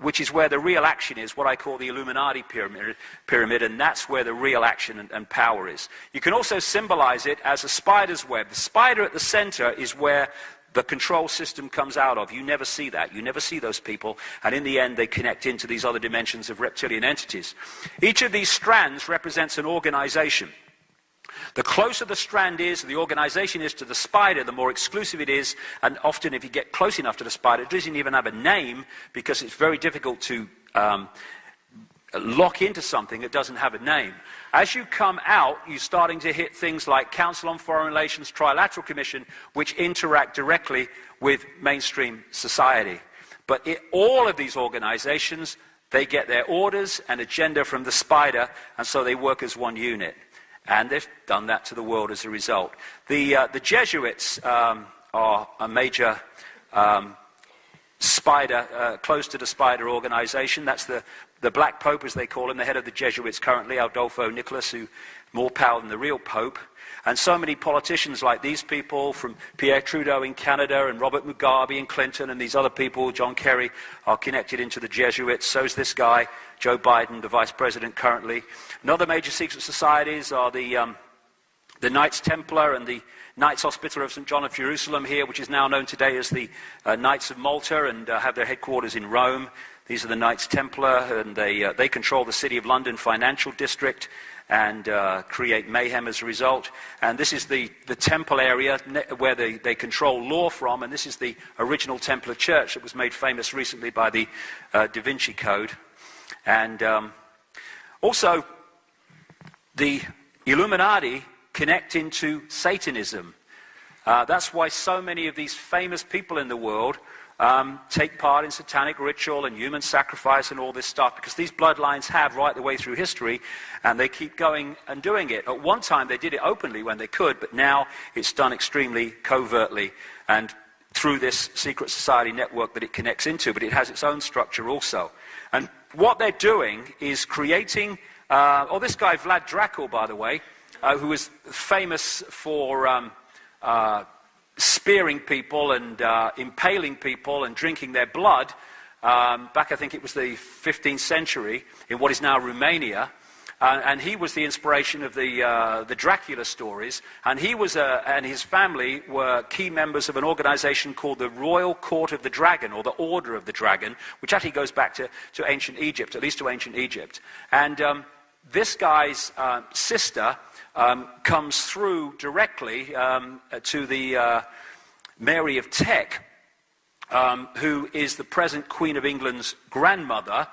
which is where the real action is, what I call the Illuminati pyramid, and that's where the real action and power is. You can also symbolize it as a spider's web. The spider at the center is where the control system comes out of. You never see that. You never see those people. And in the end, they connect into these other dimensions of reptilian entities. Each of these strands represents an organization. The closer the strand is, the organization is to the spider, the more exclusive it is. And often, if you get close enough to the spider, it doesn't even have a name, because it's very difficult to lock into something that doesn't have a name. As you come out, you're starting to hit things like Council on Foreign Relations, Trilateral Commission, which interact directly with mainstream society. But all of these organizations, they get their orders and agenda from the spider, and so they work as one unit. And they've done that to the world as a result. The Jesuits are a major spider, close to the spider organization. That's the Black Pope, as they call him, the head of the Jesuits currently, Adolfo Nicolas, who more power than the real Pope. And so many politicians like these people, from Pierre Trudeau in Canada and Robert Mugabe and Clinton and these other people, John Kerry, are connected into the Jesuits. So's this guy, Joe Biden, the vice president currently. Another major secret societies are the Knights Templar and the Knights Hospitaller of St. John of Jerusalem here, which is now known today as the Knights of Malta, and have their headquarters in Rome. These are the Knights Templar, and they control the City of London financial district and create mayhem as a result. And this is the temple area where they control law from, and this is the original Templar church that was made famous recently by the Da Vinci Code. And also, the Illuminati connect into Satanism. That's why so many of these famous people in the world take part in satanic ritual and human sacrifice and all this stuff, because these bloodlines have right the way through history, and they keep going and doing it. At one time they did it openly when they could, but now it's done extremely covertly and through this secret society network that it connects into, but it has its own structure also. And what they're doing is creating, this guy Vlad Dracul, by the way, who is famous for spearing people and impaling people and drinking their blood, back I think it was the 15th century in what is now Romania, and he was the inspiration of the Dracula stories, and he was and his family were key members of an organization called the Royal Court of the Dragon, or the Order of the Dragon, which actually goes back to ancient Egypt, at least to ancient Egypt. And this guy's sister comes through directly to the Mary of Teck, who is the present Queen of England's grandmother.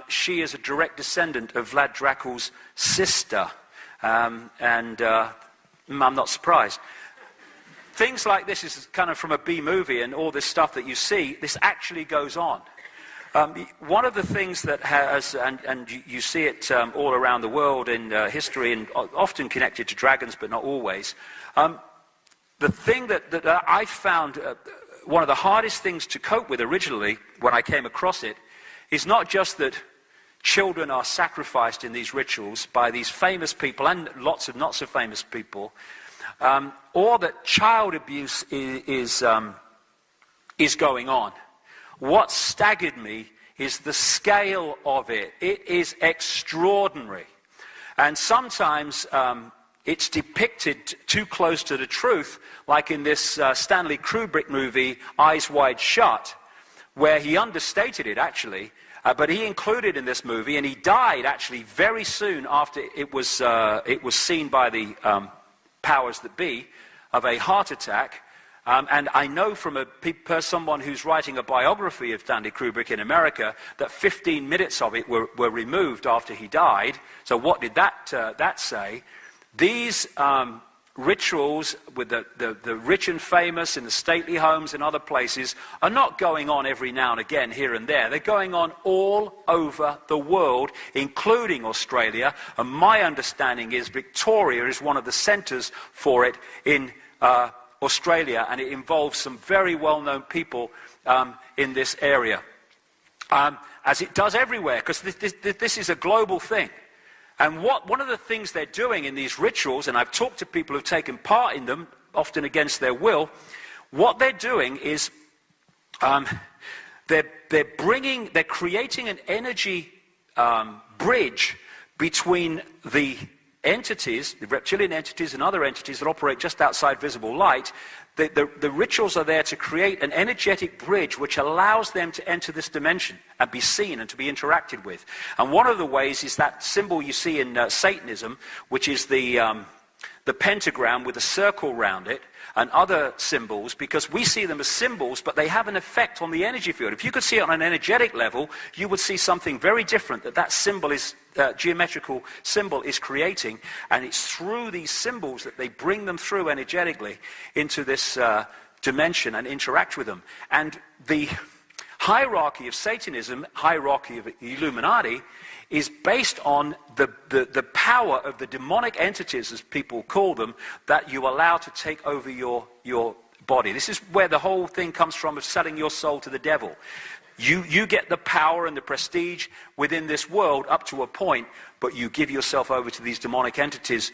She is a direct descendant of Vlad Dracul's sister, and I'm not surprised. things like this is kind of from a B movie, and all this stuff that you see, this actually goes on. One of the things that has, and you see it all around the world in history, and often connected to dragons, but not always, the thing that I found one of the hardest things to cope with originally when I came across it is not just that children are sacrificed in these rituals by these famous people and lots of not so famous people, or that child abuse is going on. What staggered me is the scale of it. It is extraordinary. And sometimes it's depicted too close to the truth, like in this Stanley Kubrick movie, Eyes Wide Shut, where he understated it, actually, but he included in this movie, and he died, actually, very soon after it was seen by the powers that be, of a heart attack. And I know from someone who's writing a biography of Stanley Kubrick in America that 15 minutes of it were removed after he died. So what did that say? These rituals with the rich and famous in the stately homes and other places are not going on every now and again here and there. They're going on all over the world, including Australia. And my understanding is Victoria is one of the centres for it in Australia, and it involves some very well-known people in this area, as it does everywhere, because this is a global thing. And one of the things they're doing in these rituals, and I've talked to people who've taken part in them, often against their will, what they're doing is they're creating an energy bridge between the entities, the reptilian entities and other entities that operate just outside visible light. The rituals are there to create an energetic bridge which allows them to enter this dimension and be seen and to be interacted with. And one of the ways is that symbol you see in Satanism, which is the pentagram with a circle round it, and other symbols, because we see them as symbols, but they have an effect on the energy field. If you could see it on an energetic level, you would see something very different that symbol is, geometrical symbol is creating, and it's through these symbols that they bring them through energetically into this dimension and interact with them. And the hierarchy of Satanism, hierarchy of Illuminati, is based on the power of the demonic entities, as people call them, that you allow to take over your body. This is where the whole thing comes from, of selling your soul to the devil. You get the power and the prestige within this world up to a point, but you give yourself over to these demonic entities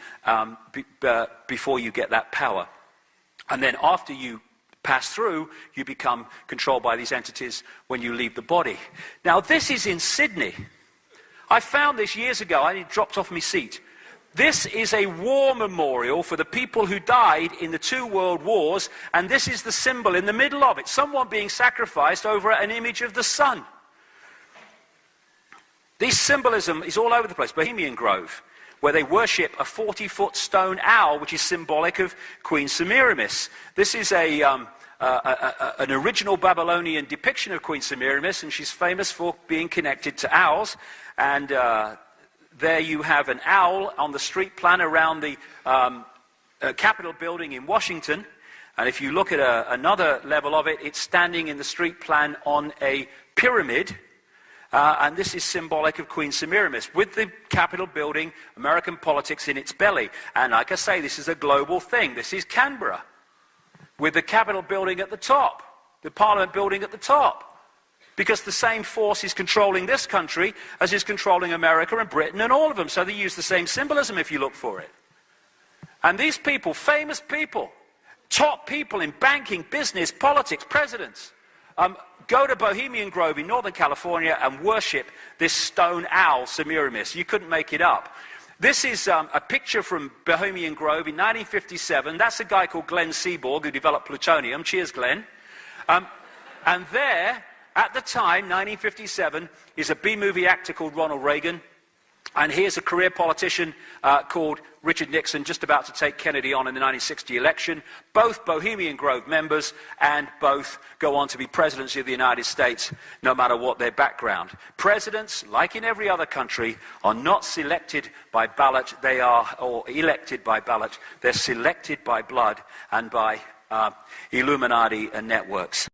before you get that power. And then after you pass through, you become controlled by these entities when you leave the body. Now, this is in Sydney. I found this years ago. I dropped off my seat. This is a war memorial for the people who died in the 2 world wars, and this is the symbol in the middle of it. Someone being sacrificed over an image of the sun. This symbolism is all over the place. Bohemian Grove, where they worship a 40-foot stone owl, which is symbolic of Queen Semiramis. This is an original Babylonian depiction of Queen Semiramis, and she's famous for being connected to owls. And there you have an owl on the street plan around the Capitol building in Washington. And if you look at another level of it, it's standing in the street plan on a pyramid. And this is symbolic of Queen Semiramis, with the Capitol building, American politics in its belly. And like I say, this is a global thing. This is Canberra, with the Capitol building at the top, the Parliament building at the top. Because the same force is controlling this country as is controlling America and Britain and all of them. So they use the same symbolism if you look for it. And these people, famous people, top people in banking, business, politics, presidents, go to Bohemian Grove in Northern California and worship this stone owl, Semiramis. You couldn't make it up. This is a picture from Bohemian Grove in 1957. That's a guy called Glenn Seaborg who developed plutonium. Cheers, Glenn. And there, at the time, 1957, is a B-movie actor called Ronald Reagan. And here's a career politician called Richard Nixon, just about to take Kennedy on in the 1960 election. Both Bohemian Grove members, and both go on to be presidents of the United States, no matter what their background. Presidents, like in every other country, are not selected by ballot, or elected by ballot. They're selected by blood and by Illuminati networks.